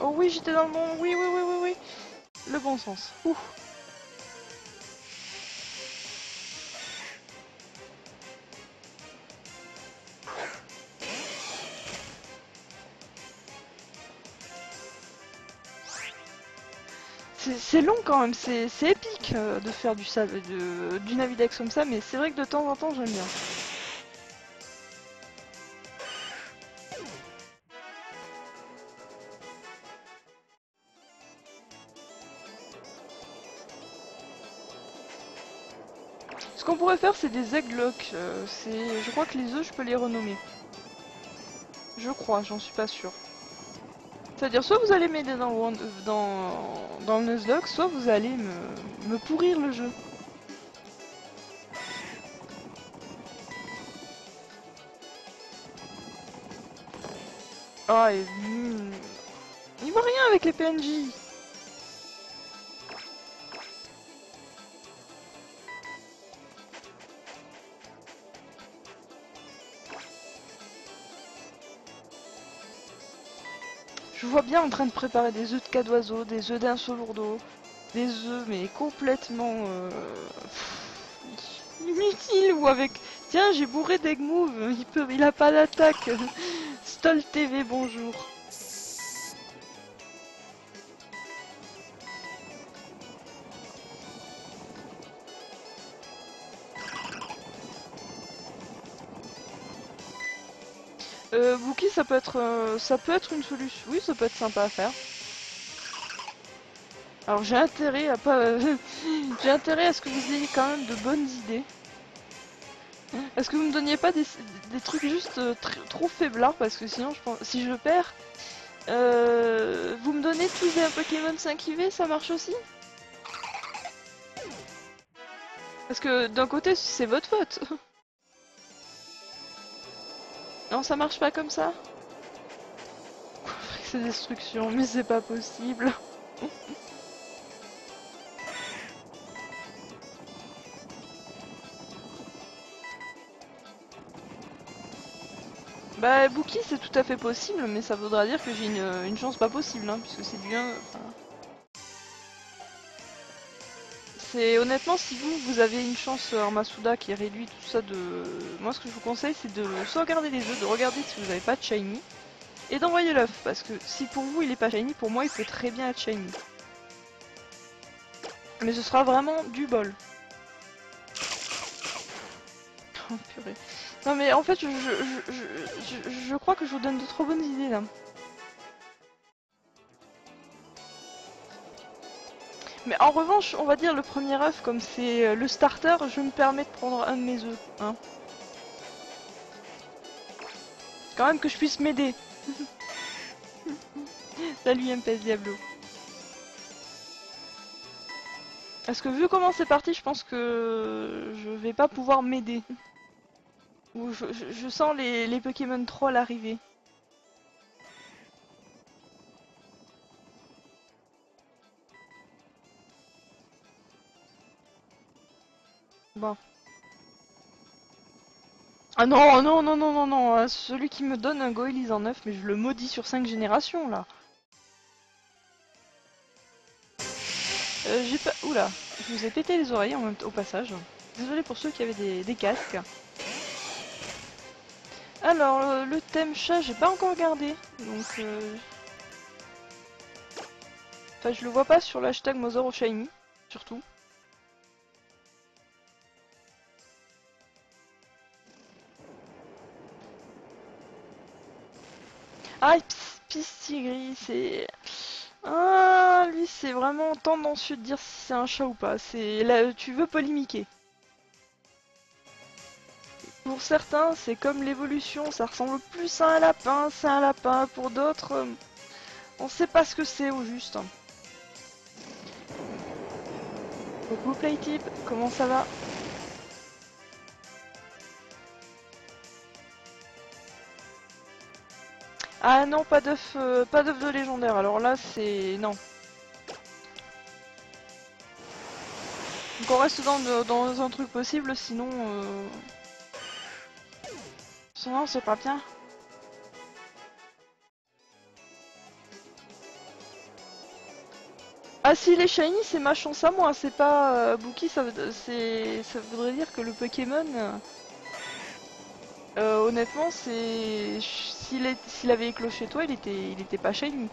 [SPEAKER 1] Oh oui, j'étais dans le bon... Oui, oui, oui, oui, oui. Le bon sens. Ouh. C'est long quand même, c'est épique de faire du Navidex comme ça, mais c'est vrai que de temps en temps j'aime bien. Ce qu'on pourrait faire, c'est des egglocks. Je crois que les œufs, je peux les renommer. Je crois, j'en suis pas sûr. C'est-à-dire, soit vous allez m'aider dans le Nuzlocke, soit vous allez me pourrir le jeu. Ah, il voit rien avec les PNJ. Je vois bien en train de préparer des œufs de cas d'oiseau, des œufs d'un d'eau, des œufs mais complètement inutiles ou avec. Tiens, j'ai bourré d'egg move, il a pas d'attaque. Stol TV, bonjour. Wookie, ça peut être une solution. Oui, ça peut être sympa à faire. Alors j'ai intérêt à pas, j'ai intérêt à ce que vous ayez quand même de bonnes idées. Est-ce que vous me donniez pas des trucs juste trop faiblards parce que sinon je pense, si je perds, vous me donnez tous des Pokémon 5 IV, ça marche aussi? Parce que d'un côté c'est votre faute. Non, ça marche pas comme ça? C'est destruction, mais c'est pas possible. Bah, Bookie, c'est tout à fait possible, mais ça voudra dire que j'ai une chance pas possible, hein, puisque c'est du 1. C'est honnêtement, si vous avez une chance en Masuda qui réduit tout ça de. Moi, ce que je vous conseille, c'est de sauvegarder les œufs, de regarder si vous n'avez pas de shiny, et d'envoyer l'œuf, parce que si pour vous il est pas shiny, pour moi il peut très bien être shiny. Mais ce sera vraiment du bol. Oh purée. Non mais en fait, je crois que je vous donne de trop bonnes idées là. Mais en revanche, on va dire le premier œuf, comme c'est le starter, je me permets de prendre un de mes œufs. Hein. Quand même que je puisse m'aider. Salut MPS Diablo. Parce que vu comment c'est parti, je pense que je vais pas pouvoir m'aider. Ou je sens les Pokémon trolls arriver. Bon. Ah non, non, non, non, non, non. Celui qui me donne un Goélis en 9, mais je le maudis sur 5 générations là. J'ai pas. Oula, je vous ai pété les oreilles en même au passage. Désolé pour ceux qui avaient des casques. Alors, le thème chat, j'ai pas encore regardé. Donc, enfin, je le vois pas sur l'hashtag Mother of Shiny, surtout. Ah, Pistigris, c'est. Ah, lui, c'est vraiment tendancieux de dire si c'est un chat ou pas. C'est là, tu veux polémiquer. Pour certains, c'est comme l'évolution, ça ressemble plus à un lapin, c'est un lapin. Pour d'autres, on sait pas ce que c'est au juste. Coucou Playtip, comment ça va? Ah non, pas d'œuf de légendaire. Alors là, c'est non. Donc on reste dans un truc possible, sinon, sinon c'est pas bien. Ah si les shiny c'est ma chance à moi, c'est pas Bookie, ça voudrait dire que le Pokémon, honnêtement c'est s'il avait éclos chez toi, il était pas shiny.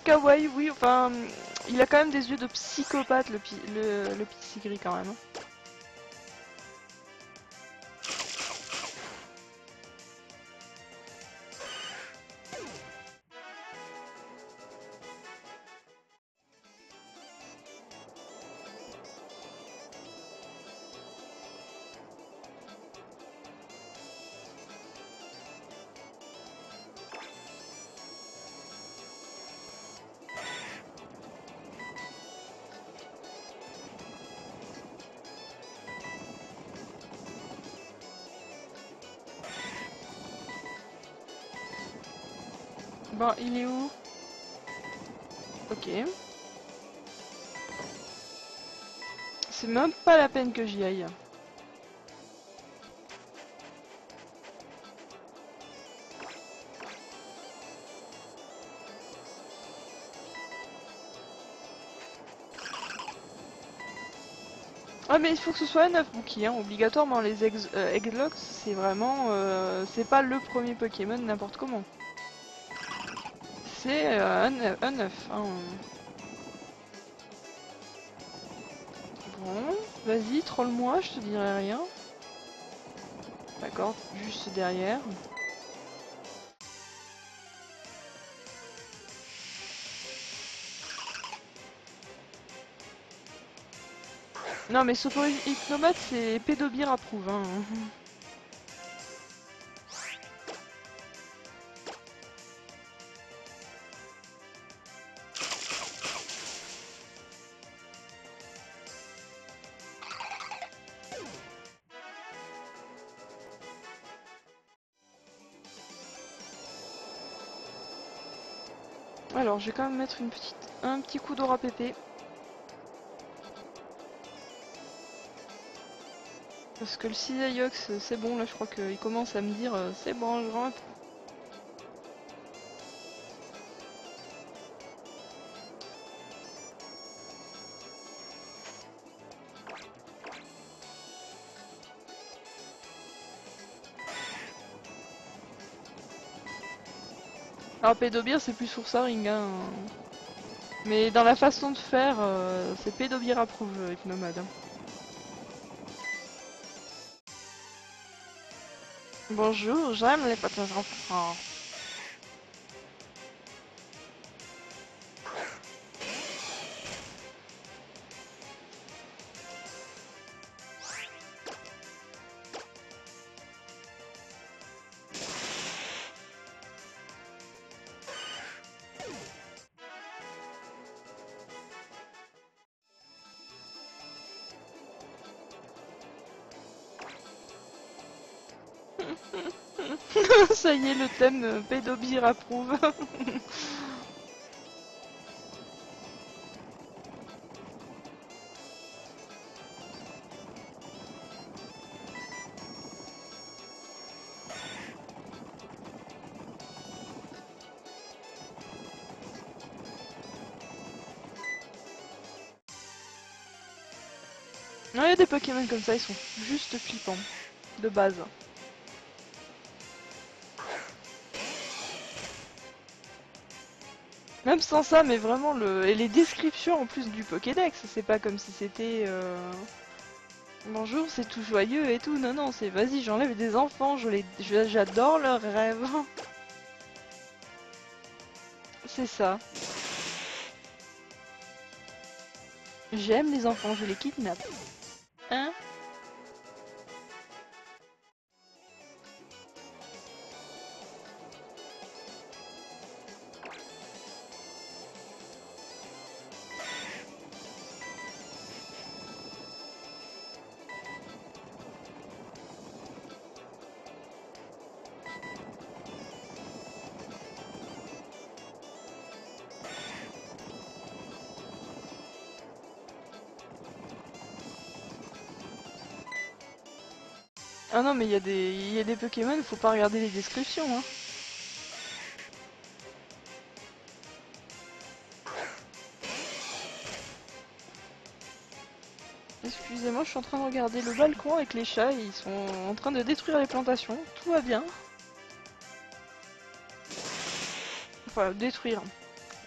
[SPEAKER 1] Kawaii oui, enfin il a quand même des yeux de psychopathe le petit gris quand même. Bon, il est où? Ok. C'est même pas la peine que j'y aille. Ah mais il faut que ce soit un 9 Bookie, hein. Obligatoirement les Egglocks, c'est vraiment... c'est pas le premier Pokémon n'importe comment. C'est un 9, hein. Bon, vas-y, troll-moi, je te dirai rien. D'accord, juste derrière. Non mais Hypnomate c'est Pédobir approuve, hein. Alors je vais quand même mettre un petit coup d'aura pépé. Parce que le Cisaillux c'est bon, là je crois qu'il commence à me dire c'est bon, je rentre. Alors Pédobir c'est plus Soursaring, hein. Mais dans la façon de faire, c'est Pédobir approuve Hypnomade. Bonjour, j'aime les petits enfants. Ça y est, le thème Pédobir approuve. Il y a des Pokémon comme ça, ils sont juste flippants, de base. Même sans ça, mais vraiment, et les descriptions en plus du Pokédex, c'est pas comme si c'était... Bonjour, c'est tout joyeux et tout. Non, non, c'est vas-y, j'enlève des enfants, j'adore leurs rêves. C'est ça. J'aime les enfants, je les kidnappe. Hein? Ah non, mais il y a des Pokémon, faut pas regarder les descriptions, hein. Excusez-moi, je suis en train de regarder le balcon avec les chats, et ils sont en train de détruire les plantations. Tout va bien. Enfin, détruire.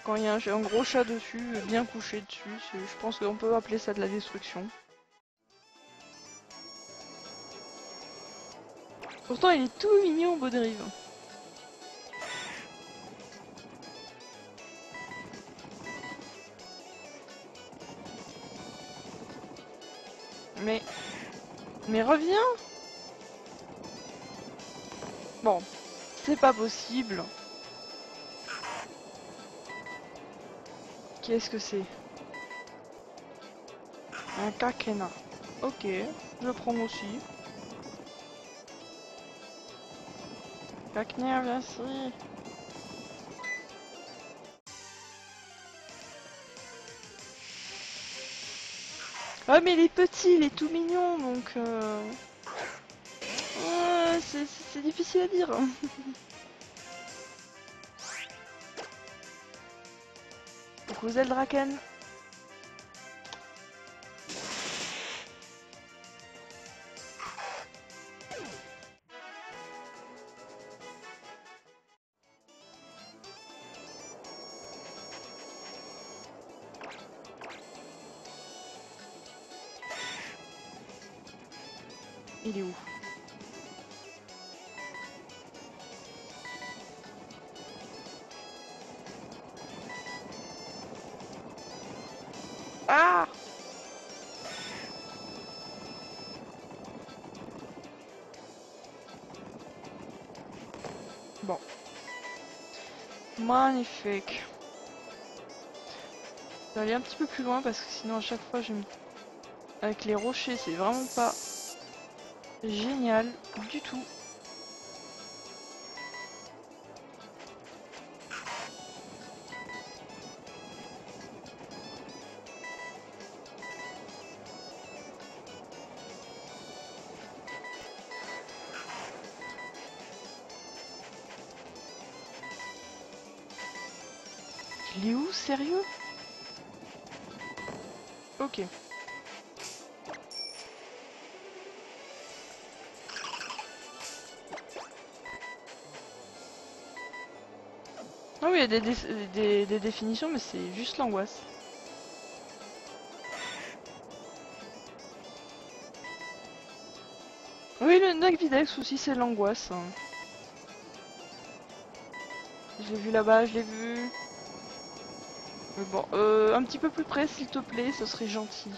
[SPEAKER 1] Quand il y a un gros chat dessus, bien couché dessus, je pense qu'on peut appeler ça de la destruction. Pourtant, il est tout mignon, Baudrive. Mais... Mais reviens! Bon, c'est pas possible. Qu'est-ce que c'est? Un Kakena. Ok, je prends aussi. Kakena, viens ici. Ah mais il est petit, il est tout mignon, donc... Ouais, c'est difficile à dire. Coucou Zeldraken. Il est où? Ah! Bon. Magnifique. Je vais aller un petit peu plus loin parce que sinon à chaque fois je me... Avec les rochers c'est vraiment pas génial du tout. Il est où, sérieux? Ok. Ah oui, il y a des définitions, mais c'est juste l'angoisse. Oui, le Nagvidex aussi, c'est l'angoisse. Hein. Je l'ai vu là-bas, je l'ai vu. Mais bon, un petit peu plus près, s'il te plaît, ce serait gentil.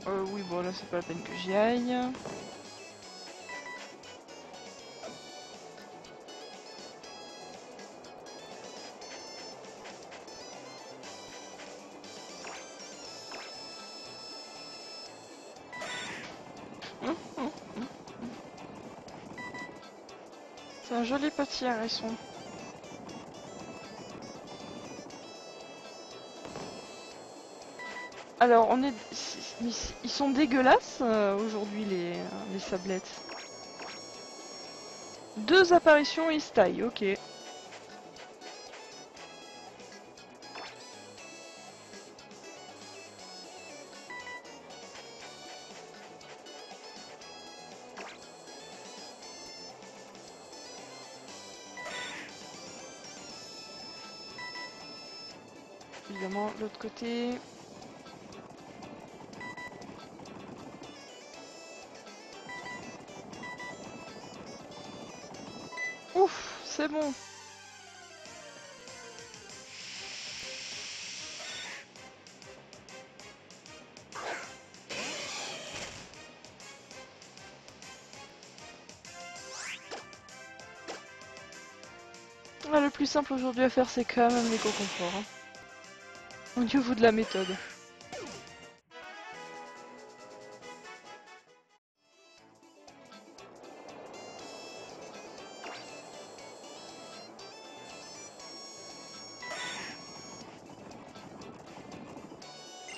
[SPEAKER 1] Oui, bon, là, c'est pas la peine que j'y aille. C'est un joli petit hérisson. Alors, on est... Ils sont dégueulasses aujourd'hui, les sablettes. 2 apparitions, ils se taillent, ok. Évidemment, l'autre côté... Ouf, c'est bon. Ah, le plus simple aujourd'hui à faire, c'est quand même les co-conforts. Hein. Au niveau de la méthode.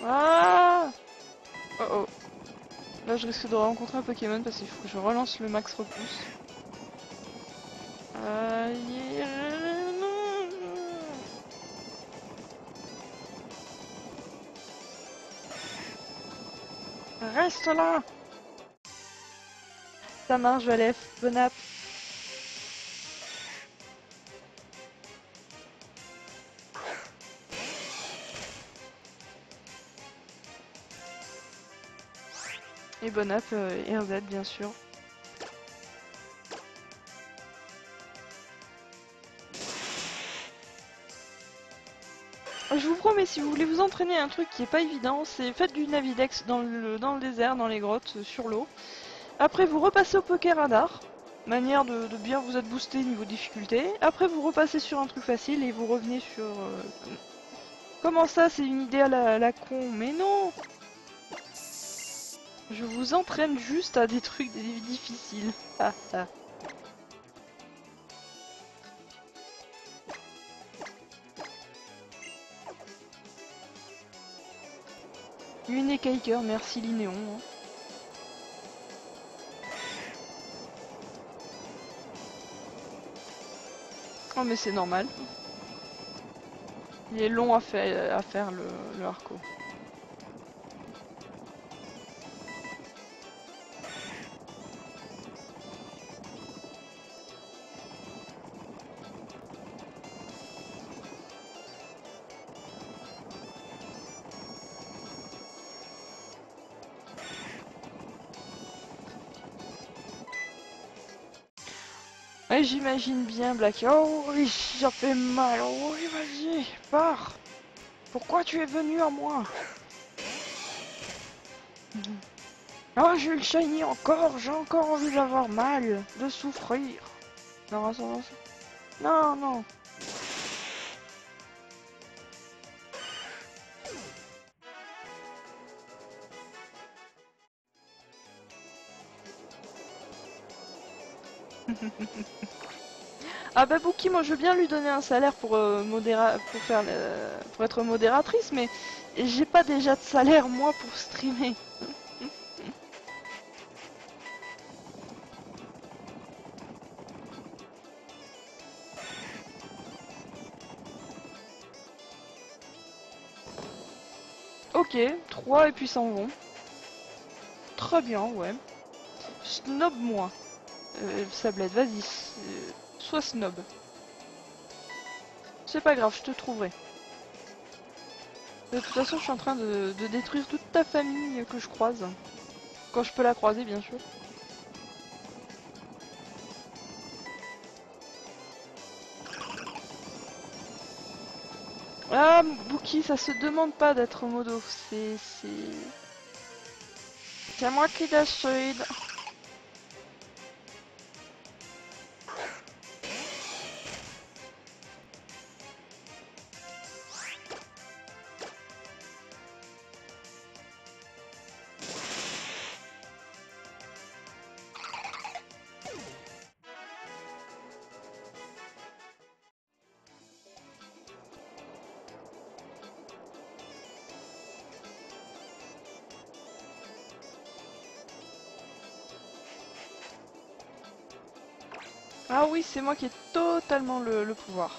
[SPEAKER 1] Ah! Oh oh. Là, je risque de rencontrer un Pokémon parce qu'il faut que je relance le max repousse. Aïe. Reste là! Ça marche, Valef. Bon app. Et bon app, RZ, bien sûr. Je vous promets, si vous voulez vous entraîner à un truc qui est pas évident, c'est faites du Navidex dans le désert, dans les grottes, sur l'eau. Après, vous repassez au Poké Radar, manière de bien vous être boosté niveau difficulté. Après, vous repassez sur un truc facile et vous revenez sur... Comment ça, c'est une idée à la con? Mais non! Je vous entraîne juste à des trucs difficiles. Ah, ah. Une et Kiker, merci Linéon. Hein. Oh mais c'est normal. Il est long à faire le Harco. Ouais, j'imagine bien Black. Oh oui, ça fait mal. Oh oui, vas-y, pars. Pourquoi tu es venu à moi? Oh, j'ai le shiny encore. J'ai encore envie d'avoir mal, de souffrir. Non, ça va. Non, non. Ah bah Bouki, moi je veux bien lui donner un salaire pour pour être modératrice, mais j'ai pas déjà de salaire moi pour streamer. Ok, 3 et puis s'en vont. Très bien, ouais. Snob-moi. Sablette, vas-y. Sois snob. C'est pas grave, je te trouverai. De toute façon, je suis en train de détruire toute ta famille que je croise. Quand je peux la croiser, bien sûr. Ah, Bouki, ça se demande pas d'être modo. C'est moi qui décide. Ah oui, c'est moi qui ai totalement le pouvoir.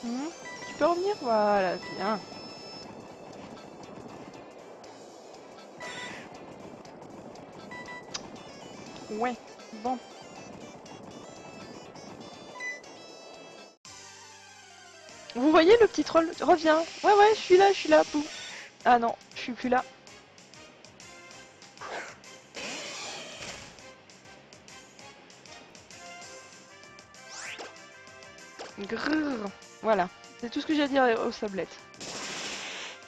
[SPEAKER 1] Tu peux revenir? Voilà, bien. Ouais, bon. Vous voyez le petit troll? Reviens. Ouais, ouais, je suis là, pou. Ah non, je suis plus là. Grrr. Voilà, c'est tout ce que j'ai à dire aux sablettes.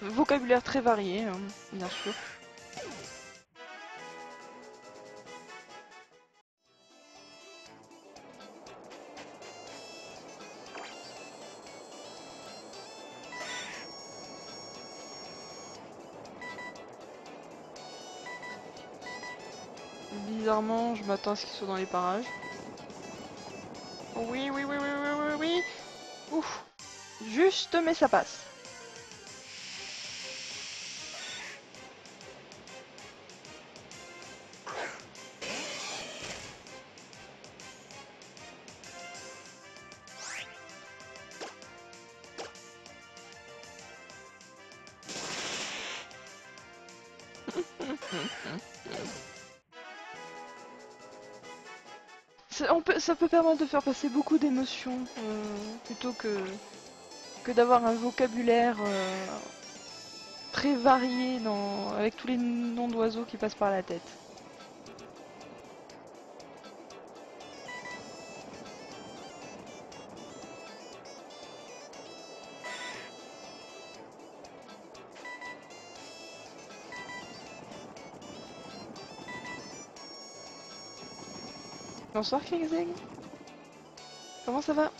[SPEAKER 1] Vocabulaire très varié, hein, bien sûr. Bizarrement, je m'attends à ce qu'ils soient dans les parages. Oui, oui, oui, oui, oui, oui, oui. Ouf. Juste, mais ça passe. Ça peut permettre de faire passer beaucoup d'émotions, plutôt que d'avoir un vocabulaire très varié avec tous les noms d'oiseaux qui passent par la tête. Bonsoir Kingzeng, comment ça va?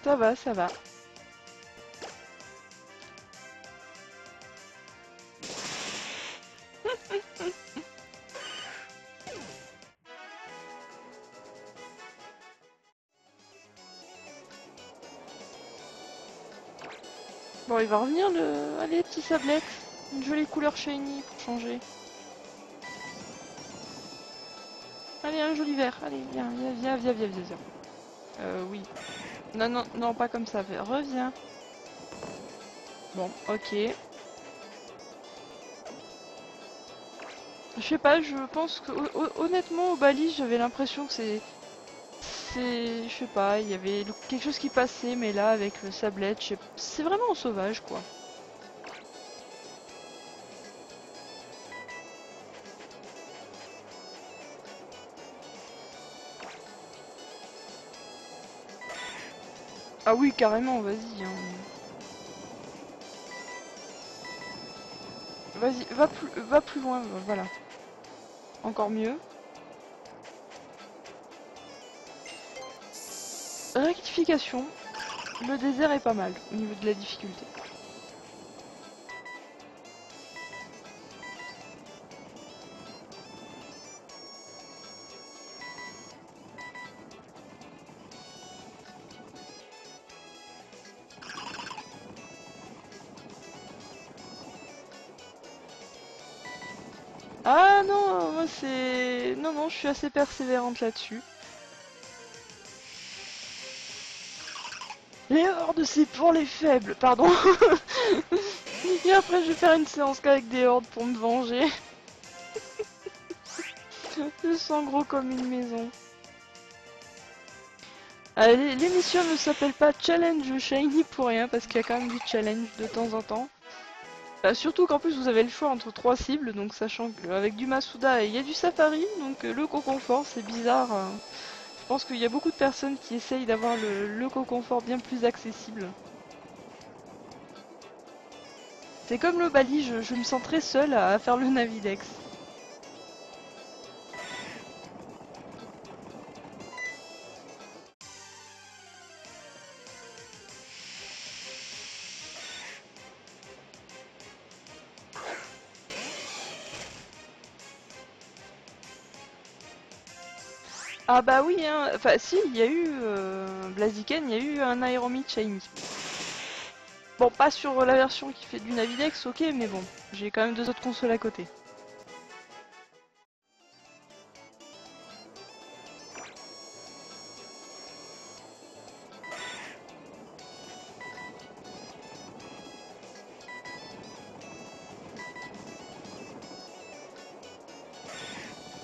[SPEAKER 1] Ça va, ça va. Bon, il va revenir le... Allez, petit sablette. Une jolie couleur shiny pour changer. Allez, un joli vert. Allez, viens, viens. Oui. Non, non, non, pas comme ça. Reviens. Bon, ok. Je sais pas, je pense que honnêtement au Bali j'avais l'impression que je sais pas, il y avait quelque chose qui passait, mais là avec le sablette, c'est vraiment sauvage quoi. Ah oui, carrément, vas-y, hein. Vas-y, va plus loin, voilà. Encore mieux. Rectification, le désert est pas mal au niveau de la difficulté. Ah non, moi c'est... Non, non, je suis assez persévérante là-dessus. Les hordes, c'est pour les faibles, pardon. Et après, je vais faire une séance qu'avec des hordes pour me venger. Je sens gros comme une maison. L'émission ne s'appelle pas Challenge Shiny pour rien, parce qu'il y a quand même du challenge de temps en temps. Surtout qu'en plus vous avez le choix entre 3 cibles, donc sachant qu'avec du Masuda il y a du Safari, donc le Coconfort c'est bizarre. Je pense qu'il y a beaucoup de personnes qui essayent d'avoir le Coconfort bien plus accessible. C'est comme le Bali, je me sens très seule à faire le Navidex. Ah bah oui, hein. Enfin si, il y a eu Blaziken, il y a eu un Aeromite Shiny. Bon, pas sur la version qui fait du Navidex, ok, mais bon, j'ai quand même 2 autres consoles à côté.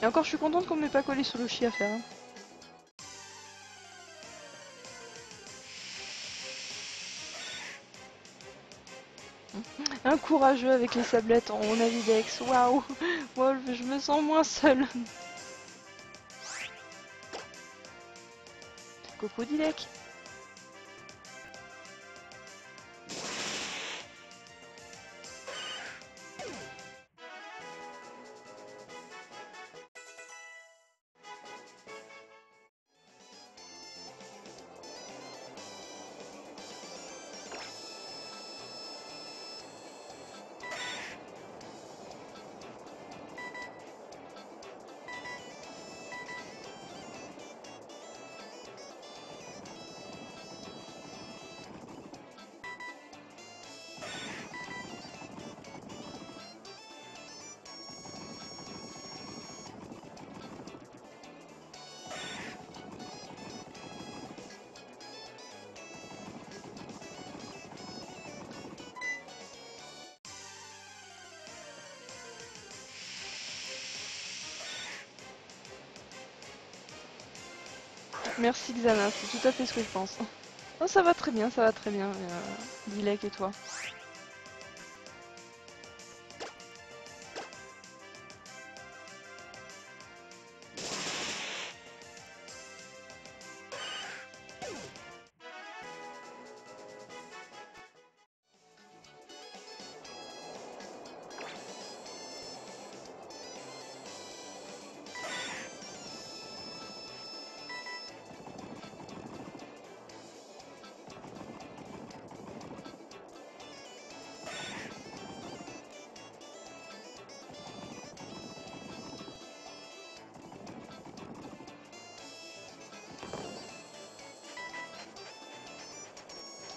[SPEAKER 1] Et encore, je suis contente qu'on m'ait pas collé sur le chi à faire. Hein. Un courageux avec les sablettes en Navidex, waouh. Wolf, je me sens moins seule. Cocodilec. Merci Xana, c'est tout à fait ce que je pense. Non, ça va très bien, Dilek et toi.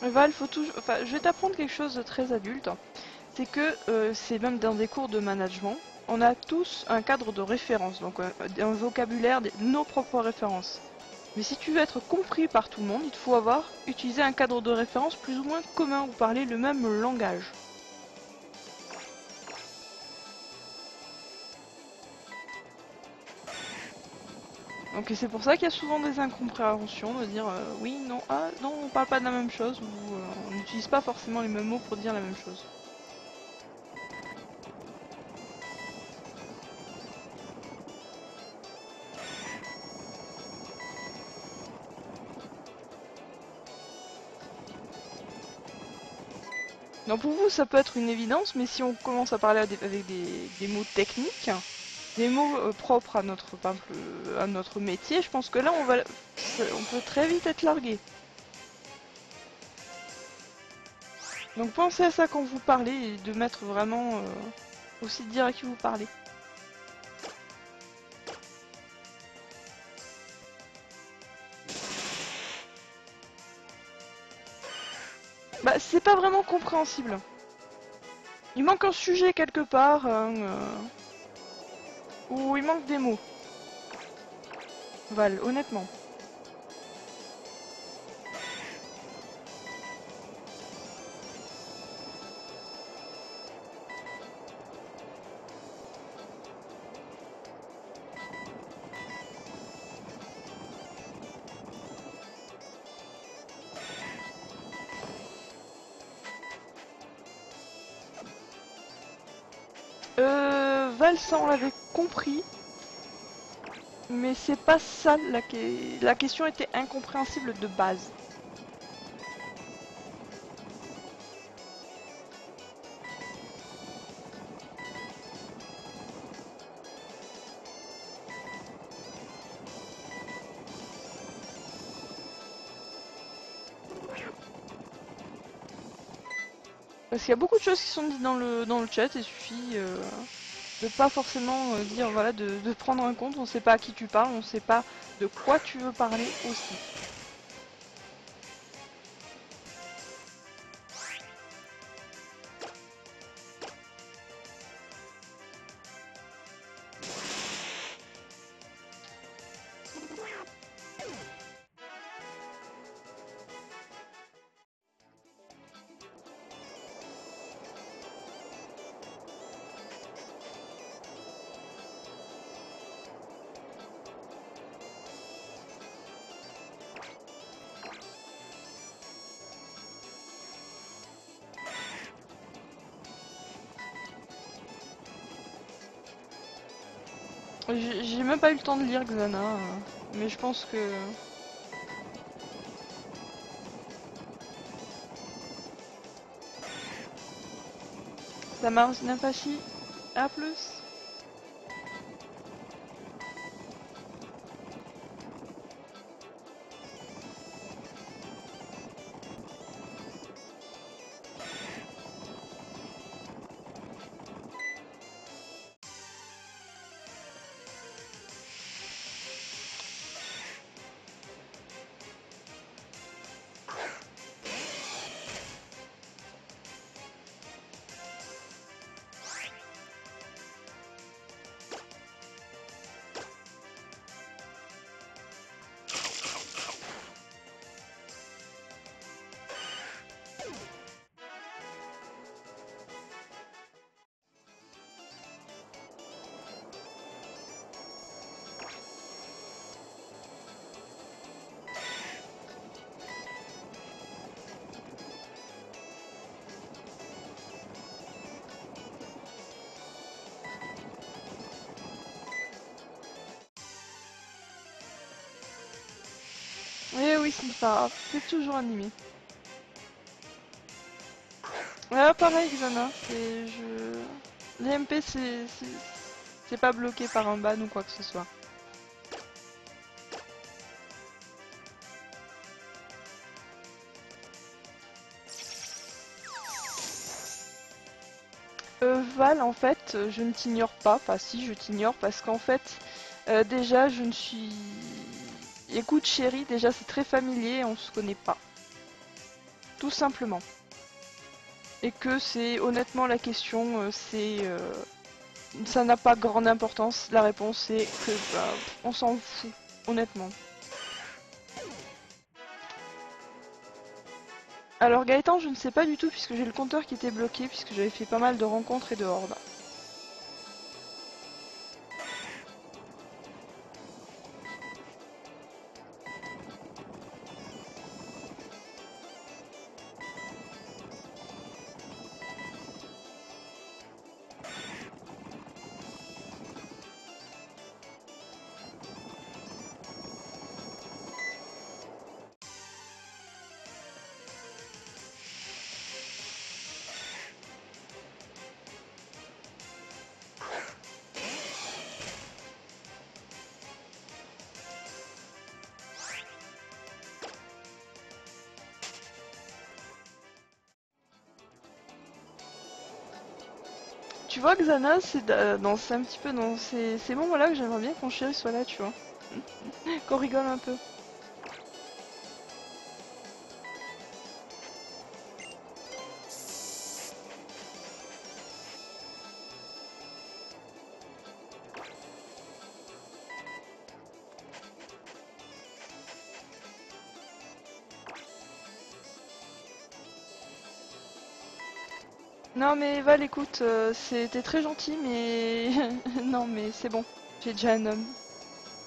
[SPEAKER 1] Val, faut toujours... Enfin, je vais t'apprendre quelque chose de très adulte. C'est que c'est même dans des cours de management. On a tous un cadre de référence, donc un vocabulaire, nos propres références. Mais si tu veux être compris par tout le monde, il te faut avoir utilisé un cadre de référence plus ou moins commun ou parler le même langage. Donc c'est pour ça qu'il y a souvent des incompréhensions, de dire oui, non, ah, non, on parle pas de la même chose, ou on n'utilise pas forcément les mêmes mots pour dire la même chose. Donc pour vous, ça peut être une évidence, mais si on commence à parler avec des mots techniques, des mots propres à notre métier, je pense que là, on peut très vite être largué. Donc pensez à ça quand vous parlez et de mettre vraiment aussi dire à qui vous parlez. Bah c'est pas vraiment compréhensible. Il manque un sujet quelque part, ou il manque des mots. Val, honnêtement. Val, ça on l'avait compris, mais c'est pas ça la question était incompréhensible de base. Parce qu'il y a beaucoup de choses qui sont dites dans le chat, il suffit de pas forcément dire, voilà, de prendre en compte, on sait pas à qui tu parles, on sait pas de quoi tu veux parler aussi. J'ai même pas eu le temps de lire Xana, mais je pense que... Ça marche, Napashi. À plus. Eh oui, c'est pas grave, c'est toujours animé. Pareil, Xana, c'est... Les MP, c'est pas bloqué par un ban ou quoi que ce soit. Val, en fait, je ne t'ignore pas. Enfin, si, je t'ignore parce qu'en fait, déjà, je ne suis... Écoute, chérie, déjà, c'est très familier, on se connaît pas. tout simplement. Et que c'est honnêtement la question, ça n'a pas grande importance. La réponse est que bah, on s'en fout, honnêtement. Alors Gaëtan, je ne sais pas du tout puisque j'ai le compteur qui était bloqué puisque j'avais fait pas mal de rencontres et de hordes. Tu vois Xana, c'est un petit peu dans ces moments-là que j'aimerais bien qu'on chéri soit là, tu vois. Qu'on rigole un peu. Non mais Val, écoute, c'était très gentil, mais non mais c'est bon, j'ai déjà un homme.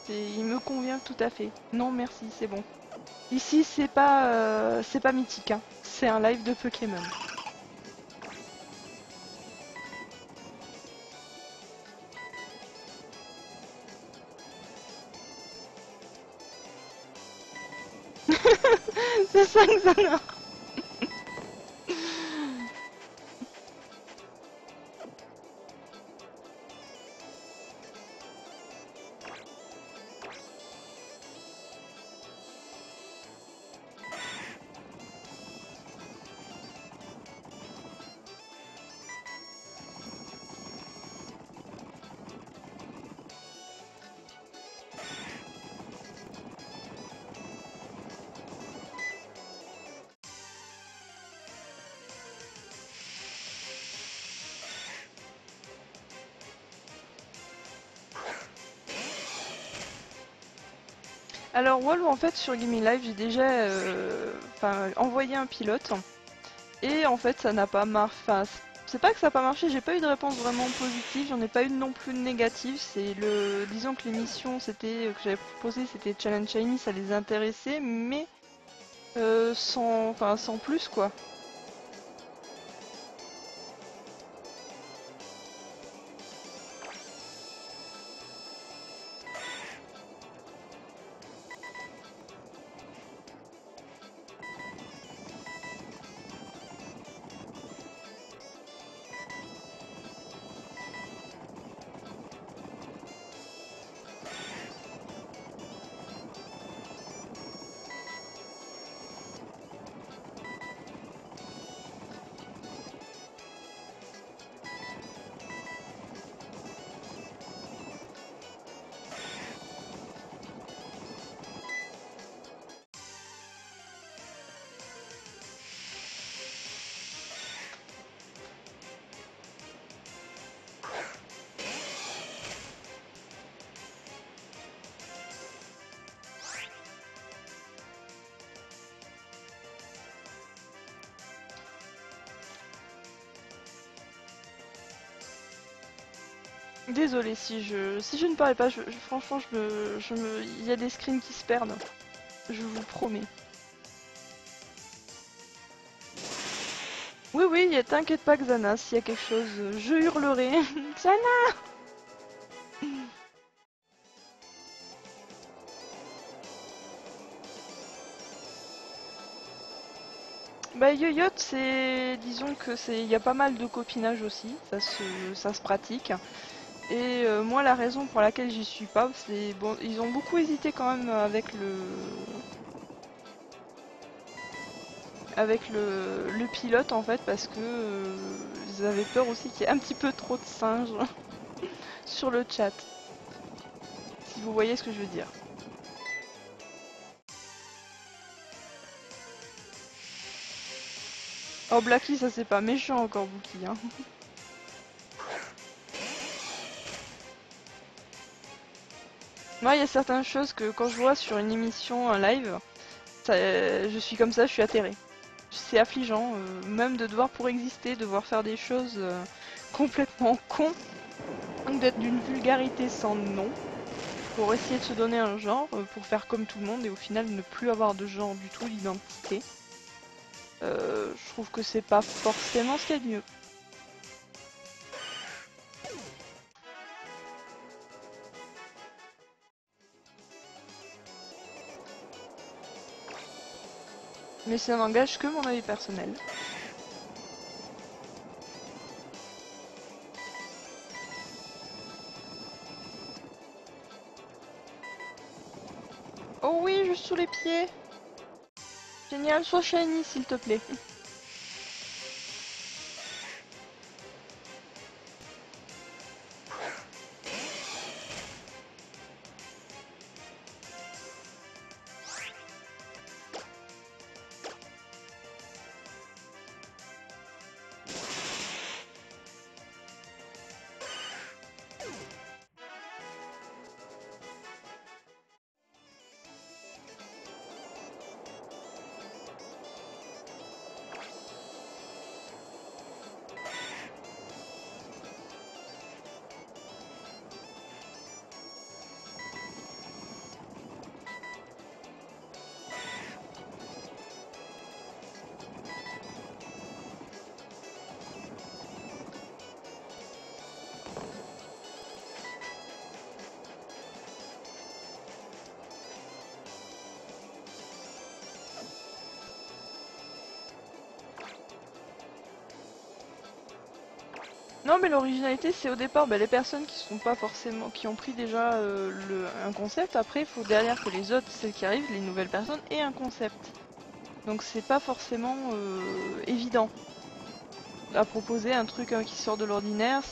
[SPEAKER 1] Il me convient tout à fait. Non merci, c'est bon. Ici c'est pas mythique, hein. C'est un live de Pokémon. C'est ça Xana. Alors Wall, en fait sur Gimme Live j'ai déjà envoyé un pilote et en fait ça n'a pas marché. Enfin, c'est pas que ça n'a pas marché, j'ai pas eu de réponse vraiment positive, j'en ai pas eu non plus de négative. Disons que l'émission que j'avais proposée c'était Challenge Shiny, ça les intéressait, mais sans plus quoi. Désolée si je ne parlais pas, franchement il y a des screens qui se perdent, je vous promets. Oui oui, t'inquiète pas Xana, s'il y a quelque chose, je hurlerai. Xana. Bah Yoyot, disons que il y a pas mal de copinage aussi, ça se pratique. Et moi la raison pour laquelle j'y suis pas, c'est bon, ils ont beaucoup hésité quand même avec le pilote en fait parce que ils avaient peur aussi qu'il y ait un petit peu trop de singes sur le chat. Si vous voyez ce que je veux dire. Oh Blacky, ça c'est pas méchant encore Bookie, hein. Moi, il y a certaines choses que quand je vois sur une émission, un live, je suis comme ça, je suis atterrée. C'est affligeant, même de devoir pour exister, devoir faire des choses complètement cons, d'être d'une vulgarité sans nom, pour essayer de se donner un genre, pour faire comme tout le monde et au final ne plus avoir de genre du tout, d'identité. Je trouve que c'est pas forcément ce qu'il y a de mieux. Mais ça n'engage que mon avis personnel. Oh oui, juste sous les pieds. Génial, sois shiny s'il te plaît. Non mais l'originalité c'est au départ les personnes qui sont pas forcément qui ont pris déjà un concept, après il faut derrière que les autres, celles qui arrivent, les nouvelles personnes aient un concept. Donc c'est pas forcément évident à proposer un truc qui sort de l'ordinaire,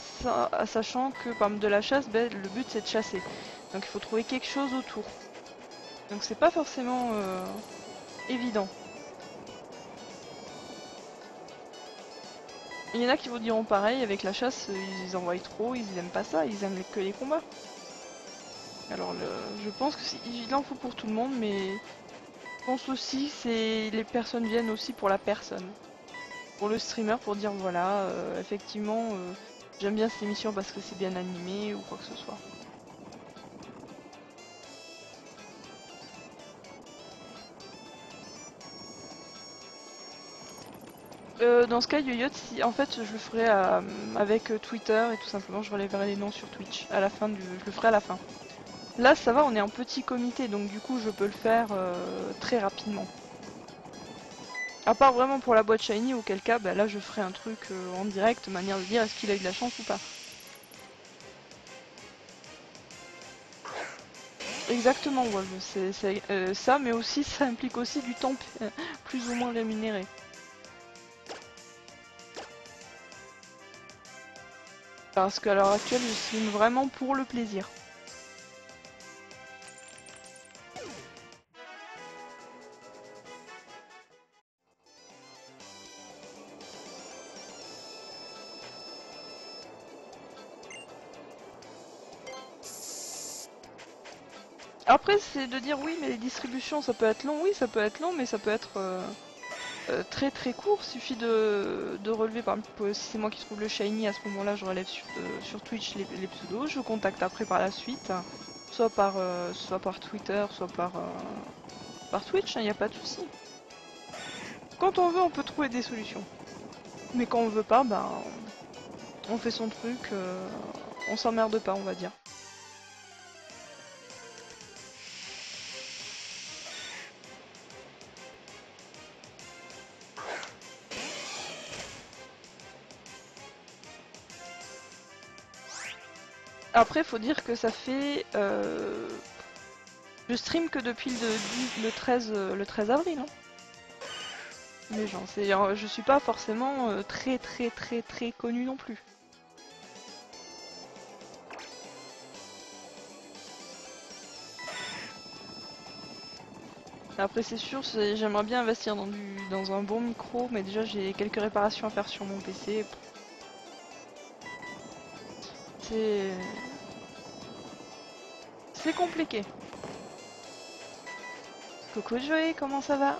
[SPEAKER 1] sachant que par exemple de la chasse, le but c'est de chasser. Donc il faut trouver quelque chose autour. Donc c'est pas forcément évident. Il y en a qui vous diront pareil, avec la chasse, ils en voient trop, ils aiment pas ça, ils aiment que les combats. Alors je pense que il en faut pour tout le monde, mais je pense aussi c'est les personnes viennent aussi pour la personne. Pour le streamer, pour dire voilà, effectivement, j'aime bien cette émission parce que c'est bien animé ou quoi que ce soit. Dans ce cas, Yoyot, si, en fait, je le ferai avec Twitter et tout simplement, je relèverai les noms sur Twitch. À la fin je le ferai à la fin. Là, ça va, on est en petit comité, donc du coup, je peux le faire très rapidement. À part vraiment pour la boîte shiny, auquel cas, là, je ferai un truc en direct, manière de dire est-ce qu'il a eu de la chance ou pas. Exactement, Wolf, c'est ça, mais aussi ça implique aussi du temps plus ou moins rémunéré. Parce qu'à l'heure actuelle, je stream vraiment pour le plaisir. Après, c'est de dire oui, mais les distributions, ça peut être long. Oui, ça peut être long, mais ça peut être très très court. Suffit de relever, par exemple, si c'est moi qui trouve le shiny, à ce moment-là, je relève sur Twitch les pseudos. Je contacte après par la suite, soit par Twitter, soit par Twitch, il n'y a pas de souci. Quand on veut, on peut trouver des solutions. Mais quand on veut pas, on fait son truc, on s'emmerde pas, on va dire. Après, faut dire que ça fait... je stream que depuis le 13 avril. Hein. Les gens, je suis pas forcément très très très très connu non plus. Après c'est sûr, j'aimerais bien investir dans un bon micro, mais déjà j'ai quelques réparations à faire sur mon PC. C'est c'est compliqué. Coucou Joey, comment ça va?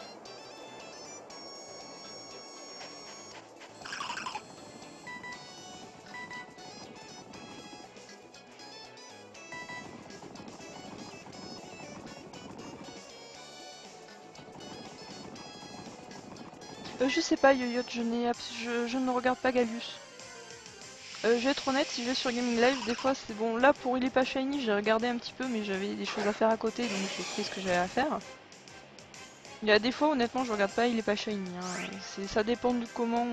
[SPEAKER 1] Je sais pas Yoyot, je ne regarde pas Galus. Je vais être honnête, si je vais sur Gaming Live, des fois c'est bon. Là pour Il est pas shiny, j'ai regardé un petit peu, mais j'avais des choses à faire à côté, donc j'ai fait ce que j'avais à faire. Il y a des fois, honnêtement, je regarde pas Il est pas shiny. Hein. Ça dépend de comment.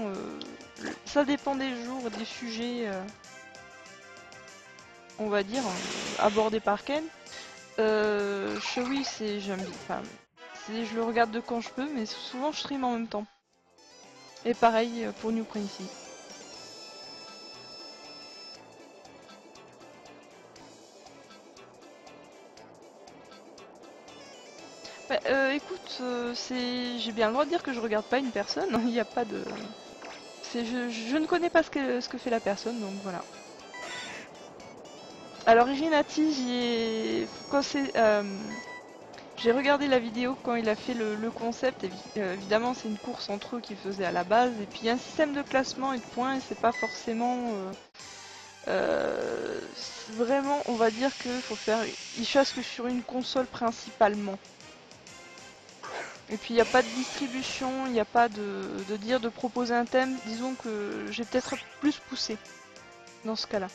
[SPEAKER 1] Ça dépend des jours, des sujets, on va dire, abordés par Ken. Oui, c'est. J'aime bien. Enfin, je le regarde de quand je peux, mais souvent je stream en même temps. Et pareil pour New Quincy. Bah, écoute, j'ai bien le droit de dire que je regarde pas une personne. Il n'y a pas de. Je ne connais pas ce que fait la personne, donc voilà. À l'origine, Ati, j'ai regardé la vidéo quand il a fait le concept. Évidemment, c'est une course entre eux qu'il faisait à la base. Et puis, il y a un système de classement et de points. Et c'est pas forcément. Vraiment, on va dire qu'il faut faire. Il chasse que sur une console principalement. Et puis il n'y a pas de distribution, il n'y a pas de proposer un thème. Disons que j'ai peut-être plus poussé dans ce cas-là.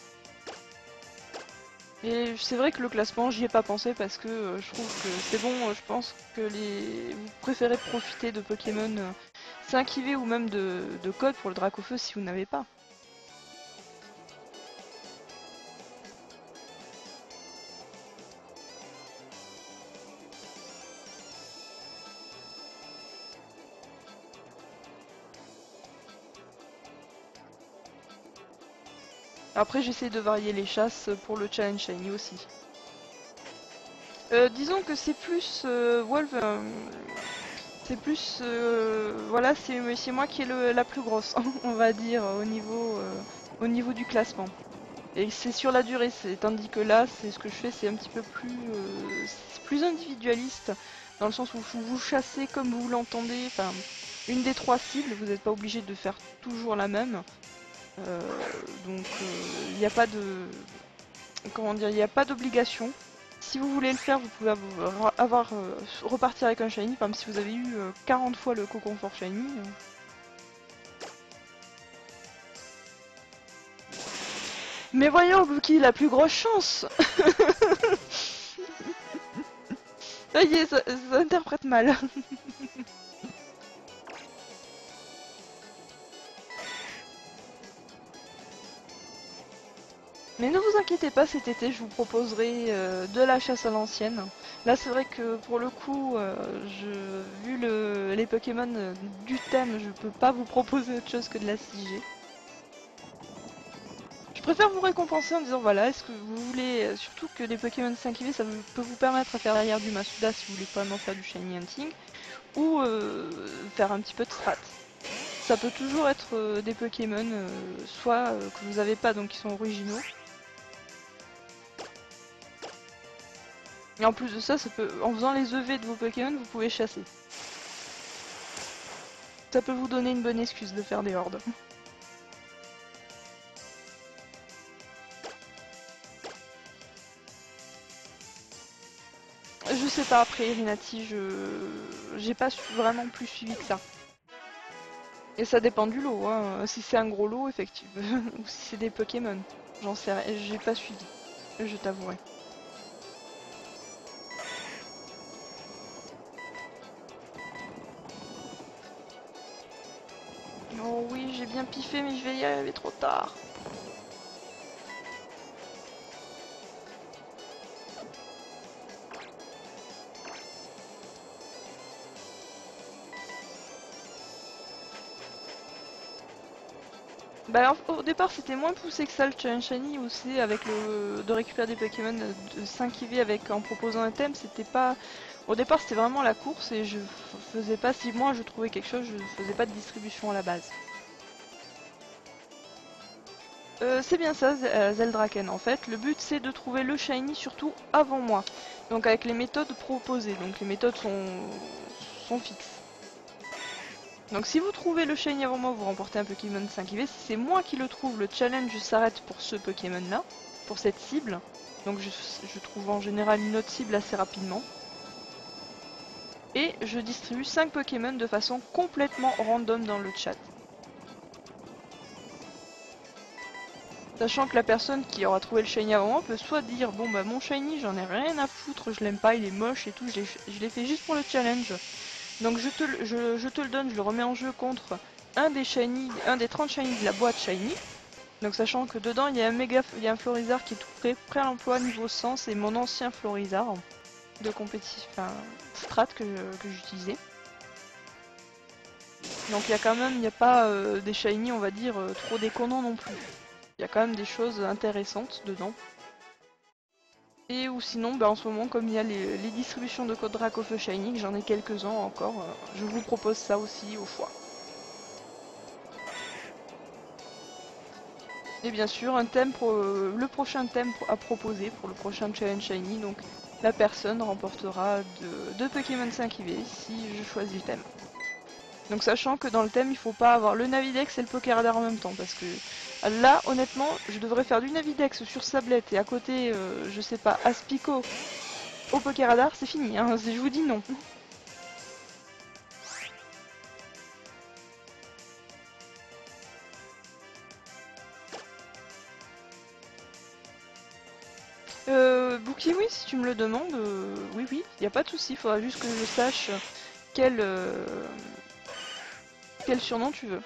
[SPEAKER 1] Et c'est vrai que le classement, j'y ai pas pensé parce que je trouve que c'est bon. Je pense que vous préférez profiter de Pokémon 5 IV ou même de code pour le Dracofeu si vous n'avez pas. Après, j'essaie de varier les chasses pour le Challenge Shiny aussi. Disons que c'est plus Wolf. C'est plus, voilà, c'est moi qui est la plus grosse, on va dire, au niveau du classement. Et c'est sur la durée, tandis que là, c'est ce que je fais, c'est un petit peu c'est plus individualiste, dans le sens où vous chassez comme vous l'entendez, enfin, une des trois cibles, vous n'êtes pas obligé de faire toujours la même. Euh, donc, il n'y a pas de, comment dire, il n'y a pas d'obligation. Si vous voulez le faire, vous pouvez repartir avec un shiny. Par exemple, si vous avez eu 40 fois le cocon fort shiny. Mais voyons, qui la plus grosse chance. Ça y est, ça interprète mal. Mais ne vous inquiétez pas, cet été, je vous proposerai de la chasse à l'ancienne. Là, c'est vrai que pour le coup, vu les Pokémon du thème, je peux pas vous proposer autre chose que de la 6G. Je préfère vous récompenser en disant voilà, est-ce que vous voulez, surtout que les Pokémon 5IV, peut vous permettre de faire derrière du Masuda si vous voulez vraiment faire du Shiny Hunting, ou faire un petit peu de strat. Ça peut toujours être des Pokémon, soit que vous n'avez pas, donc qui sont originaux. Et en plus de ça, en faisant les EV de vos Pokémon, vous pouvez chasser. Ça peut vous donner une bonne excuse de faire des hordes. Je sais pas, après Irinati, j'ai pas vraiment plus suivi que ça. Et ça dépend du lot, hein. Si c'est un gros lot, effectivement, ou si c'est des Pokémon. J'en sais rien, j'ai pas suivi, je t'avouerai. Oh oui, j'ai bien piffé, mais je vais y arriver trop tard. Bah au départ c'était moins poussé que ça le challenge shiny aussi avec de récupérer des Pokémon de 5 IV avec en proposant un thème, c'était pas. Au départ c'était vraiment la course et je faisais pas, si moi je trouvais quelque chose, je faisais pas de distribution à la base. C'est bien ça, Zeldraken. En fait, le but c'est de trouver le shiny surtout avant moi. Donc avec les méthodes proposées. Donc les méthodes sont fixes. Donc si vous trouvez le shiny avant moi, vous remportez un Pokémon 5 IV. Si c'est moi qui le trouve, le challenge s'arrête pour ce Pokémon là, pour cette cible. Donc je trouve en général une autre cible assez rapidement. Et je distribue 5 Pokémon de façon complètement random dans le chat. Sachant que la personne qui aura trouvé le shiny avant moi peut soit dire bon bah mon shiny j'en ai rien à foutre, je l'aime pas, il est moche et tout, je l'ai fait juste pour le challenge. Donc je te le donne, je le remets en jeu contre un des 30 shiny de la boîte shiny. Donc sachant que dedans il y a il y a un Florizard qui est tout prêt à l'emploi niveau 100, c'est mon ancien Florizard de compétition, enfin strat que j'utilisais. Donc il y a quand même, il n'y a pas des shiny on va dire trop déconnants non plus. Il y a quand même des choses intéressantes dedans. Et ou sinon, bah, en ce moment, comme il y a les distributions de codes Dracofeu Shiny, j'en ai quelques-uns encore, je vous propose ça aussi au choix. Et bien sûr, le prochain thème à proposer pour le prochain Challenge Shiny, donc la personne remportera deux Pokémon 5 IV si je choisis le thème. Donc sachant que dans le thème, il faut pas avoir le Navidex et le Pokéradar en même temps, parce que là, honnêtement, je devrais faire du Navidex sur Sablette et à côté, je sais pas, Aspico au Pokéradar, c'est fini, hein, je vous dis non. Bookie, oui, si tu me le demandes, oui, oui, il n'y a pas de souci, il faudra juste que je sache quel, euh, quel surnom tu veux.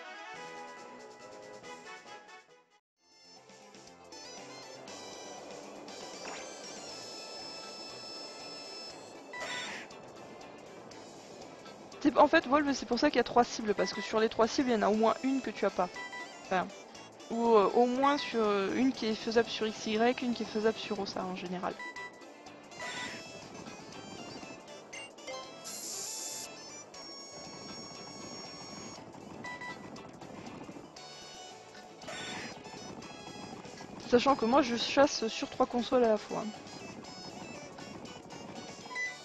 [SPEAKER 1] En fait, Wolf, c'est pour ça qu'il y a 3 cibles, parce que sur les 3 cibles, il y en a au moins une que tu as pas. Enfin, ou au moins sur une qui est faisable sur XY, une qui est faisable sur Osa en général. Sachant que moi, je chasse sur 3 consoles à la fois.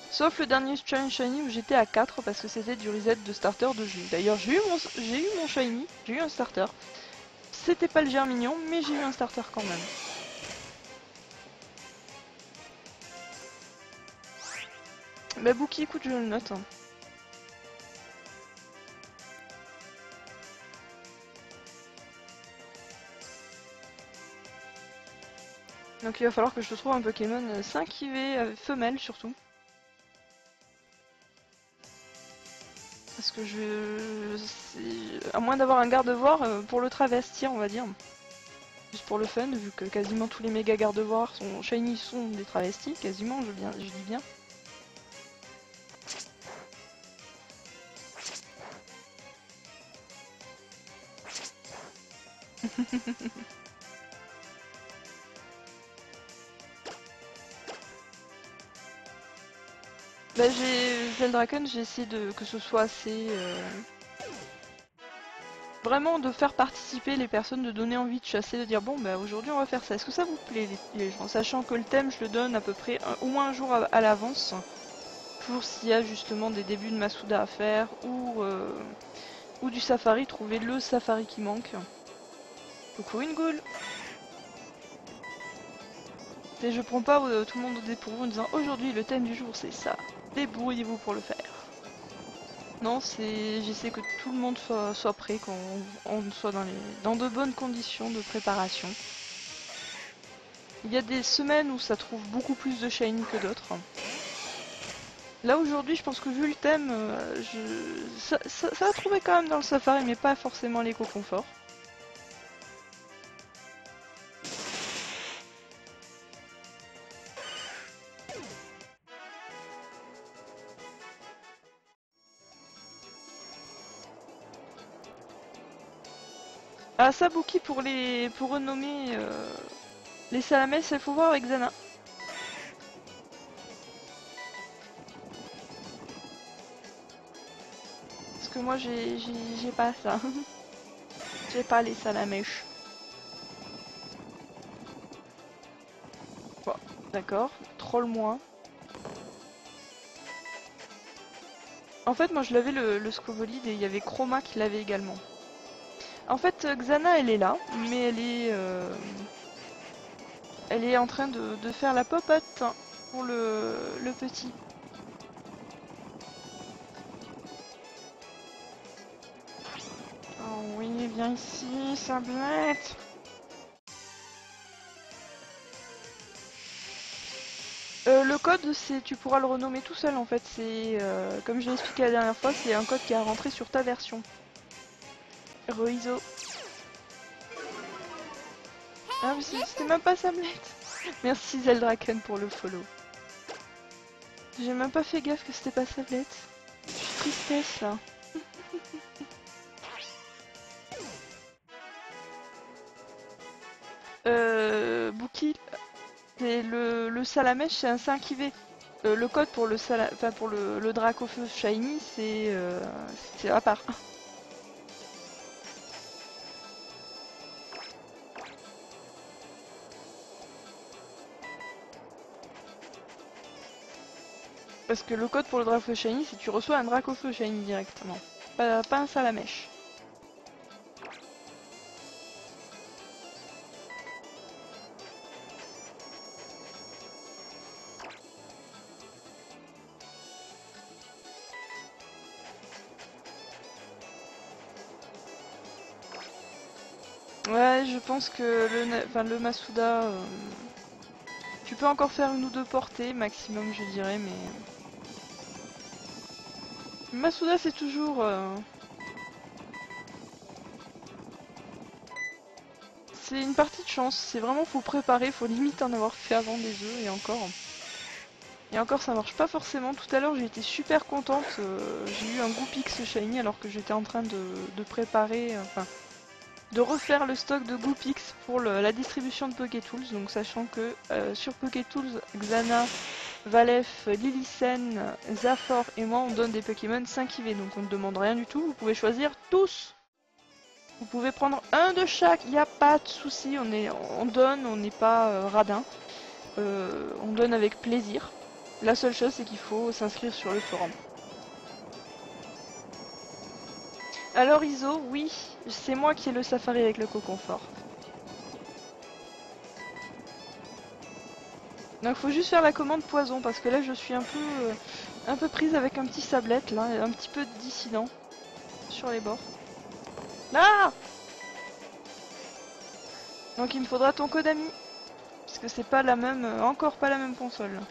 [SPEAKER 1] Sauf le dernier Challenge Shiny où j'étais à 4 parce que c'était du reset de starter de jeu. D'ailleurs, j'ai eu mon Shiny, j'ai eu un starter. C'était pas le Germignon, mais j'ai eu un starter quand même. Bah Bookie, écoute, je le note, hein. Donc il va falloir que je te trouve un Pokémon 5 IV femelle surtout. Parce que à moins d'avoir un garde-voir pour le travestir, on va dire. Juste pour le fun, vu que quasiment tous les méga garde-voirs sont shiny sont des travestis, quasiment, je dis bien. Bah j'ai Zeldraken, j'ai essayé que ce soit assez vraiment de faire participer les personnes, de donner envie de chasser, de dire bon bah aujourd'hui on va faire ça. Est-ce que ça vous plaît les gens? Sachant que le thème je le donne à peu près au moins un jour à l'avance pour s'il y a justement des débuts de Masuda à faire ou du safari, trouver le safari qui manque. Coucou une goule. Et je prends pas tout le monde au dépourvu en disant aujourd'hui le thème du jour c'est ça. Débrouillez-vous pour le faire. Non, j'essaie que tout le monde soit prêt, qu'on soit dans de bonnes conditions de préparation. Il y a des semaines où ça trouve beaucoup plus de shiny que d'autres. Là aujourd'hui, je pense que vu le thème, ça va trouver quand même dans le safari, mais pas forcément l'éco-confort. Ah, Sabuki pour renommer les salamès, il faut voir avec Xana. Parce que moi j'ai pas ça. J'ai pas les salamèches. Bon, d'accord. Troll-moi. En fait, moi je l'avais le Scovolide et il y avait Chroma qui l'avait également. En fait, Xana elle est là, mais elle est en train de faire la popote pour le petit. Oh oui, viens ici, Sablette. Le code, c'est tu pourras le renommer tout seul en fait. C'est comme je l'ai expliqué la dernière fois, c'est un code qui a rentré sur ta version. Reizo. Ah mais c'était même pas Sablette. Merci Zeldraken pour le follow. J'ai même pas fait gaffe que c'était pas Sablette. Je suis tristesse là. Bouki, le Salamèche c'est un 5 IV. Le code pour enfin, pour le Dracofeu Shiny c'est à part. Parce que le code pour le Dracofeu Shiny c'est tu reçois un Dracofeu Shiny directement. Pas un Salamèche. Ouais, je pense que le Masuda, tu peux encore faire une ou deux portées maximum, je dirais, mais Masuda c'est toujours, c'est une partie de chance. C'est vraiment faut préparer, faut limite en avoir fait avant des œufs et encore. Et encore ça marche pas forcément. Tout à l'heure j'ai été super contente, j'ai eu un Goopix Shiny alors que j'étais en train de préparer, enfin de refaire le stock de Goopix pour la distribution de Pokétools, donc sachant que sur Pokétools, Xana, Valef, Lillicen, Zafor et moi on donne des Pokémon 5 IV, donc on ne demande rien du tout, vous pouvez choisir tous. Vous pouvez prendre un de chaque, il n'y a pas de souci, on donne, on n'est pas radin, on donne avec plaisir. La seule chose c'est qu'il faut s'inscrire sur le forum. Alors Iso, oui, c'est moi qui ai le safari avec le coconfort. Donc faut juste faire la commande poison parce que là je suis un peu prise avec un petit sablette là, un petit peu dissident sur les bords. Ah! Donc il me faudra ton code ami puisque c'est pas la même, encore pas la même console.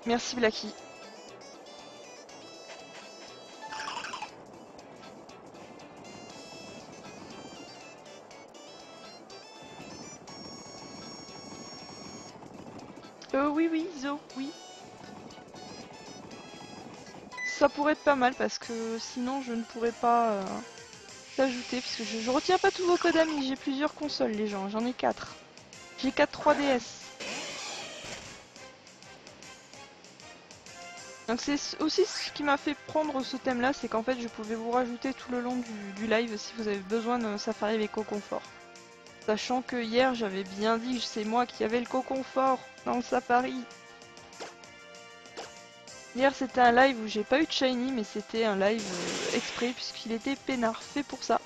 [SPEAKER 1] Merci Blacky. Oui oui Iso, oui. Ça pourrait être pas mal parce que sinon je ne pourrais pas t'ajouter puisque je retiens pas tous vos codes amis, j'ai plusieurs consoles les gens, j'en ai 4. J'ai 4 3DS. Donc c'est aussi ce qui m'a fait prendre ce thème là, c'est qu'en fait je pouvais vous rajouter tout le long du live si vous avez besoin d'un safari avec co-confort. Sachant que hier j'avais bien dit que c'est moi qui avais le co-confort dans le safari. Hier c'était un live où j'ai pas eu de shiny mais c'était un live exprès puisqu'il était peinard, fait pour ça.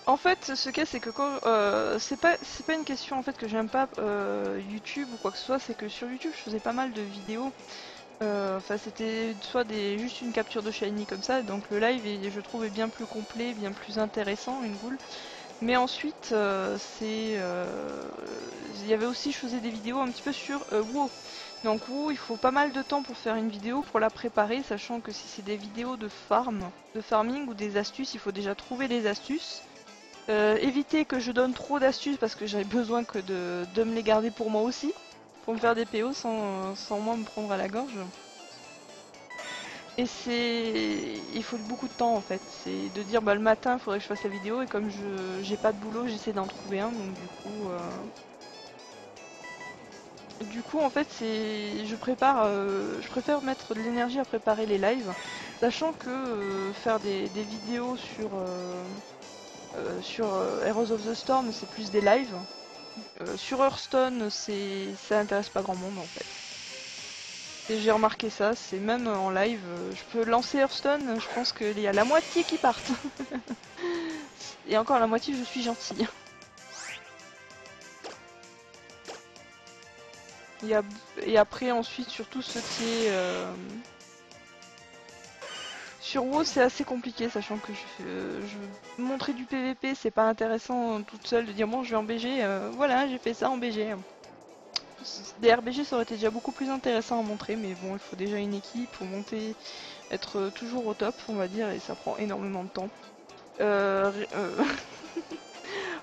[SPEAKER 1] En fait, ce cas, c'est que quand c'est pas une question en fait que j'aime pas YouTube ou quoi que ce soit, c'est que sur YouTube, je faisais pas mal de vidéos. Enfin, c'était soit juste une capture de Shiny comme ça, donc le live, je trouvais bien plus complet, bien plus intéressant, une boule. Mais ensuite, il y avait aussi, je faisais des vidéos un petit peu sur WoW. Donc WoW, il faut pas mal de temps pour faire une vidéo, pour la préparer, sachant que si c'est des vidéos de farming ou des astuces, il faut déjà trouver les astuces. Éviter que je donne trop d'astuces parce que j'avais besoin que de me les garder pour moi aussi, pour me faire des PO sans moi me prendre à la gorge. Et il faut beaucoup de temps en fait. C'est de dire bah le matin il faudrait que je fasse la vidéo et comme je j'ai pas de boulot j'essaie d'en trouver un donc du coup en fait je préfère mettre de l'énergie à préparer les lives, sachant que faire des vidéos sur Heroes of the Storm c'est plus des lives. Sur Hearthstone ça intéresse pas grand monde en fait. Et j'ai remarqué ça, c'est même en live, je peux lancer Hearthstone, je pense qu'il y a la moitié qui partent. Et encore la moitié, je suis gentille. Et, et après, ensuite, sur tout ce qui est... Sur WoW, c'est assez compliqué, sachant que montrer du PVP, c'est pas intéressant toute seule de dire bon, je vais en BG, voilà, j'ai fait ça en BG. Des RBG, ça aurait été déjà beaucoup plus intéressant à montrer, mais bon, il faut déjà une équipe pour monter, être toujours au top, on va dire, et ça prend énormément de temps.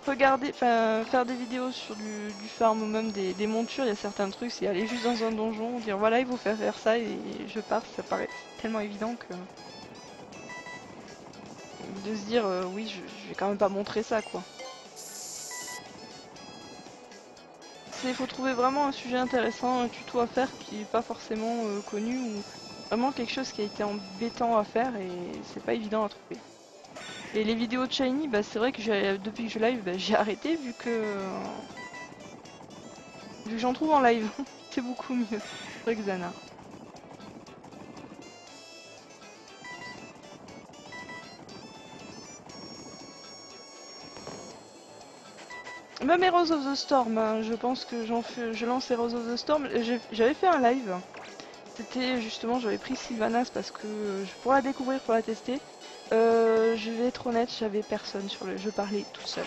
[SPEAKER 1] Regarder, enfin faire des vidéos sur du farm ou même des montures, il y a certains trucs, c'est aller juste dans un donjon, dire voilà il faut faire ça et je pars, ça paraît tellement évident que de se dire oui je vais quand même pas montrer ça quoi. Il faut trouver vraiment un sujet intéressant, un tuto à faire qui est pas forcément connu ou vraiment quelque chose qui a été embêtant à faire et c'est pas évident à trouver. Et les vidéos de Shiny, bah, c'est vrai que depuis que je live, bah, j'ai arrêté vu que j'en trouve en live. C'est beaucoup mieux. Rexana. Même Heroes of the Storm, hein, je pense que je lance Heroes of the Storm. J'avais fait un live. C'était justement, j'avais pris Sylvanas parce que pour la découvrir, pour la tester. Je vais être honnête, j'avais personne sur le jeu, parlais tout seul.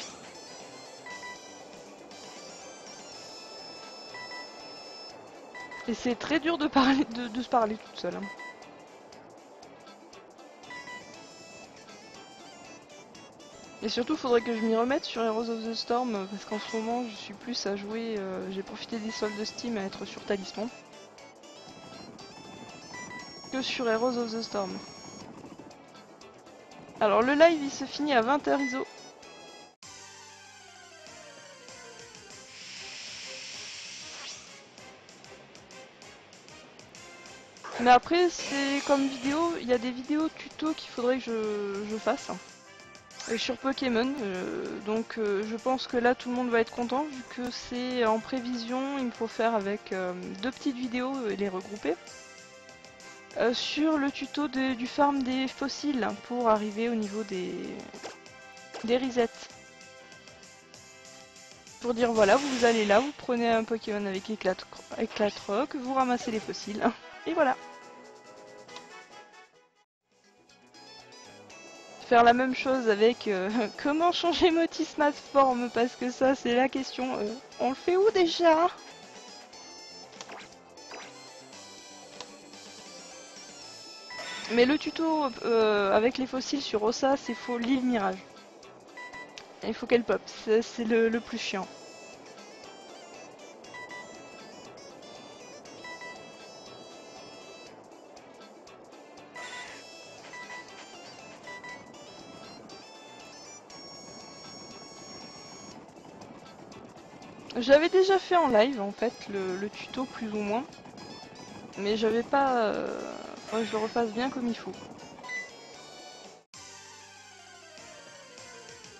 [SPEAKER 1] Et c'est très dur de parler, de se parler toute seule. Hein. Et surtout, faudrait que je m'y remette sur Heroes of the Storm parce qu'en ce moment, je suis plus à jouer. J'ai profité des soldes de Steam à être sur Talisman que sur Heroes of the Storm. Alors le live il se finit à 20 h ISO. Mais après c'est comme vidéo, il y a des vidéos tuto qu'il faudrait que je fasse. Sur Pokémon, donc je pense que là tout le monde va être content vu que c'est en prévision, il me faut faire avec deux petites vidéos et les regrouper. Sur le tuto du farm des fossiles pour arriver au niveau des resets. Pour dire voilà, vous allez là, vous prenez un Pokémon avec éclate-roc, vous ramassez les fossiles. Et voilà. Faire la même chose avec comment changer Motisma de forme parce que ça c'est la question. On le fait où déjà? Mais le tuto avec les fossiles sur Ossa, c'est faut l'île Mirage. Il faut qu'elle pop, c'est le plus chiant. J'avais déjà fait en live en fait le tuto plus ou moins. Mais j'avais pas... faudrait que je le refasse bien comme il faut.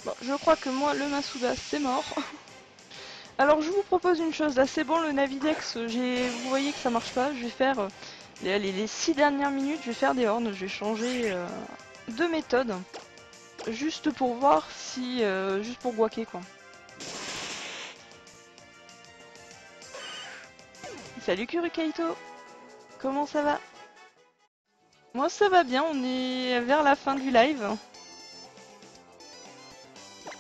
[SPEAKER 1] Bon, je crois que moi, le Masuda, c'est mort. Alors, je vous propose une chose. Là, c'est bon, le Navidex, vous voyez que ça marche pas. Je vais faire... les 6 dernières minutes, je vais faire des horns. Je vais changer de méthode. Juste pour voir si... juste pour guaquer quoi. Salut Kurikaito, comment ça va? Moi ça va bien, on est vers la fin du live.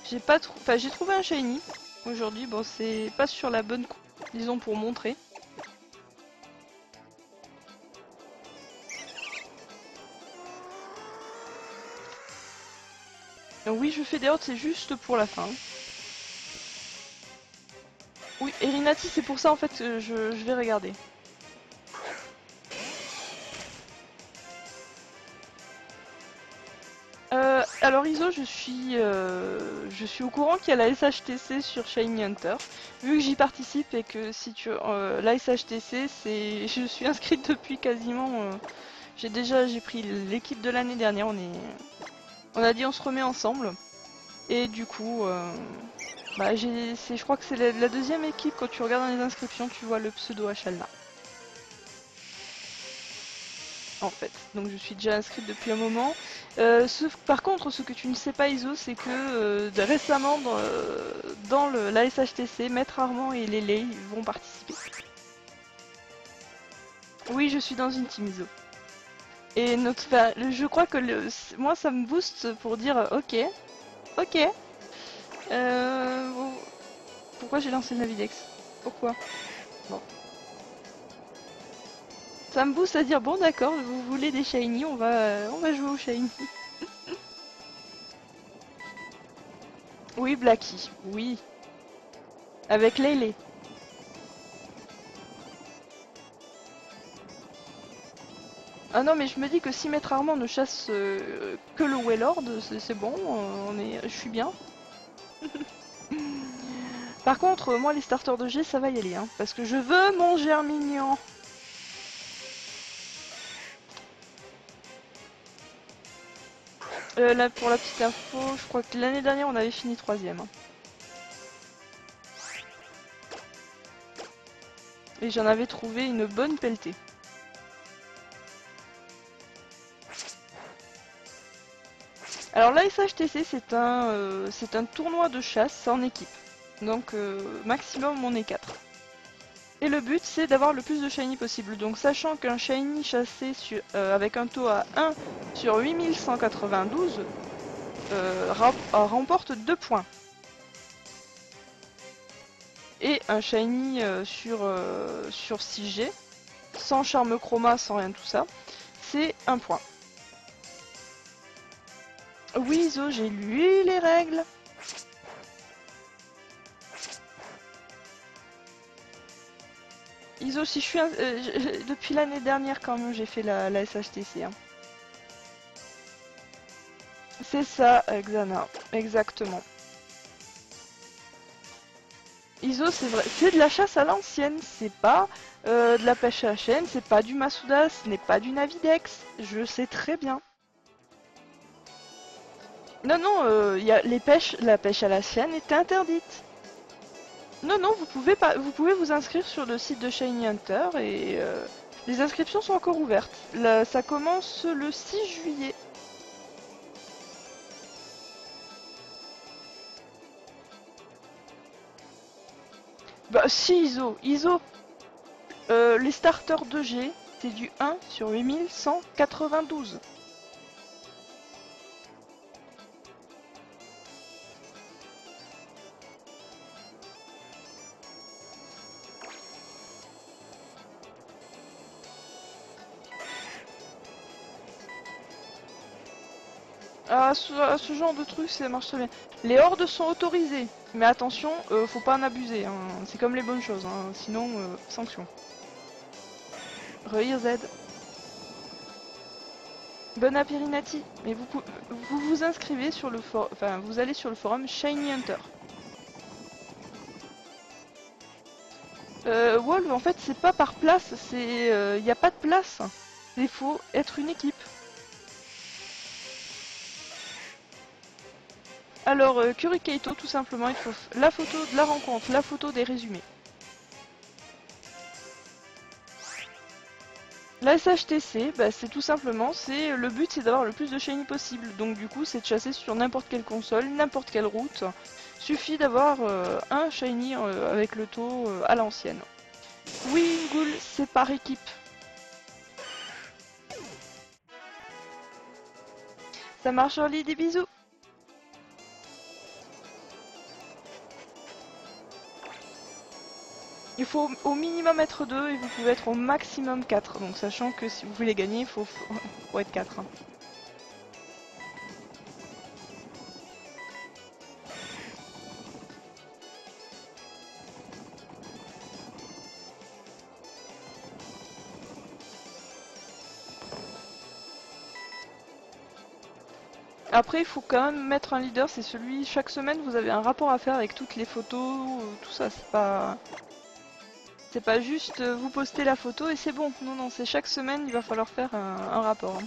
[SPEAKER 1] J'ai pas enfin j'ai trouvé un shiny aujourd'hui, bon c'est pas sur la bonne disons pour montrer. Donc oui je fais des hordes, c'est juste pour la fin. Oui, Erinati c'est pour ça en fait je vais regarder. Alors Iso, je suis au courant qu'il y a la SHTC sur Shiny Hunter. Vu que j'y participe et que si tu la SHTC, c'est, je suis inscrite depuis quasiment. J'ai pris l'équipe de l'année dernière. On a dit on se remet ensemble. Et du coup, bah je crois que c'est la deuxième équipe. Quand tu regardes dans les inscriptions, tu vois le pseudo HL là. En fait. Donc je suis déjà inscrite depuis un moment. Par contre, ce que tu ne sais pas Iso, c'est que récemment dans la SHTC, Maître Armand et Lélé vont participer. Oui, je suis dans une team Iso. Et je crois que moi ça me booste pour dire ok, ok. Bon, pourquoi j'ai lancé le Navidex? Pourquoi? Bon. Ça me booste à dire bon d'accord, vous voulez des shiny, on va jouer au shiny. Oui, Blacky, oui. Avec Lele. Ah non mais je me dis que si Maître Armand ne chasse que le Wailord, c'est bon, je suis bien. Par contre, moi les starters de G ça va y aller, hein, parce que je veux mon Germignon. Là pour la petite info, je crois que l'année dernière on avait fini 3ème. Hein. Et j'en avais trouvé une bonne pelletée. Alors la SHTC c'est un tournoi de chasse en équipe. Donc maximum on est 4. Et le but c'est d'avoir le plus de shiny possible. Donc sachant qu'un shiny chassé avec un taux à 1 sur 8192 remporte 2 points. Et un shiny sur 6G, sans charme chroma, sans rien tout ça, c'est 1 point. Oui Zo, j'ai lu les règles. Iso, si je suis depuis l'année dernière quand même j'ai fait la SHTC. Hein. C'est ça, Xana, exactement. Iso, c'est vrai, c'est de la chasse à l'ancienne, c'est pas de la pêche à la chaîne, c'est pas du Masuda, ce n'est pas du Navidex, je sais très bien. Non, non, la pêche à la chaîne est interdite. Non, non, vous pouvez vous inscrire sur le site de Shiny Hunter et les inscriptions sont encore ouvertes. Là, ça commence le 6 juillet. Bah si Iso, les starters 2G, c'est du 1 sur 8192. À ce genre de truc, ça marche très bien. Les hordes sont autorisées, mais attention, faut pas en abuser. Hein. C'est comme les bonnes choses, hein. Sinon, sanction. Re Z. Bon Apirinati. Mais vous inscrivez sur le forum, enfin vous allez sur le forum Shiny Hunter. Wolf, en fait, c'est pas par place, il n'y a pas de place. Il faut être une équipe. Alors, Kurikaito, tout simplement, il faut la photo de la rencontre, la photo des résumés. La SHTC, bah, c'est tout simplement, le but c'est d'avoir le plus de shiny possible. Donc du coup, c'est de chasser sur n'importe quelle console, n'importe quelle route. Suffit d'avoir un shiny avec le taux à l'ancienne. Oui, Ghoul, c'est par équipe. Ça marche, Orly, des bisous. Il faut au minimum être 2 et vous pouvez être au maximum 4. Donc sachant que si vous voulez gagner, faut être 4. Après, il faut quand même mettre un leader, c'est celui, chaque semaine, vous avez un rapport à faire avec toutes les photos, tout ça, c'est pas juste vous postez la photo et c'est bon. Non, non, c'est chaque semaine, il va falloir faire un rapport.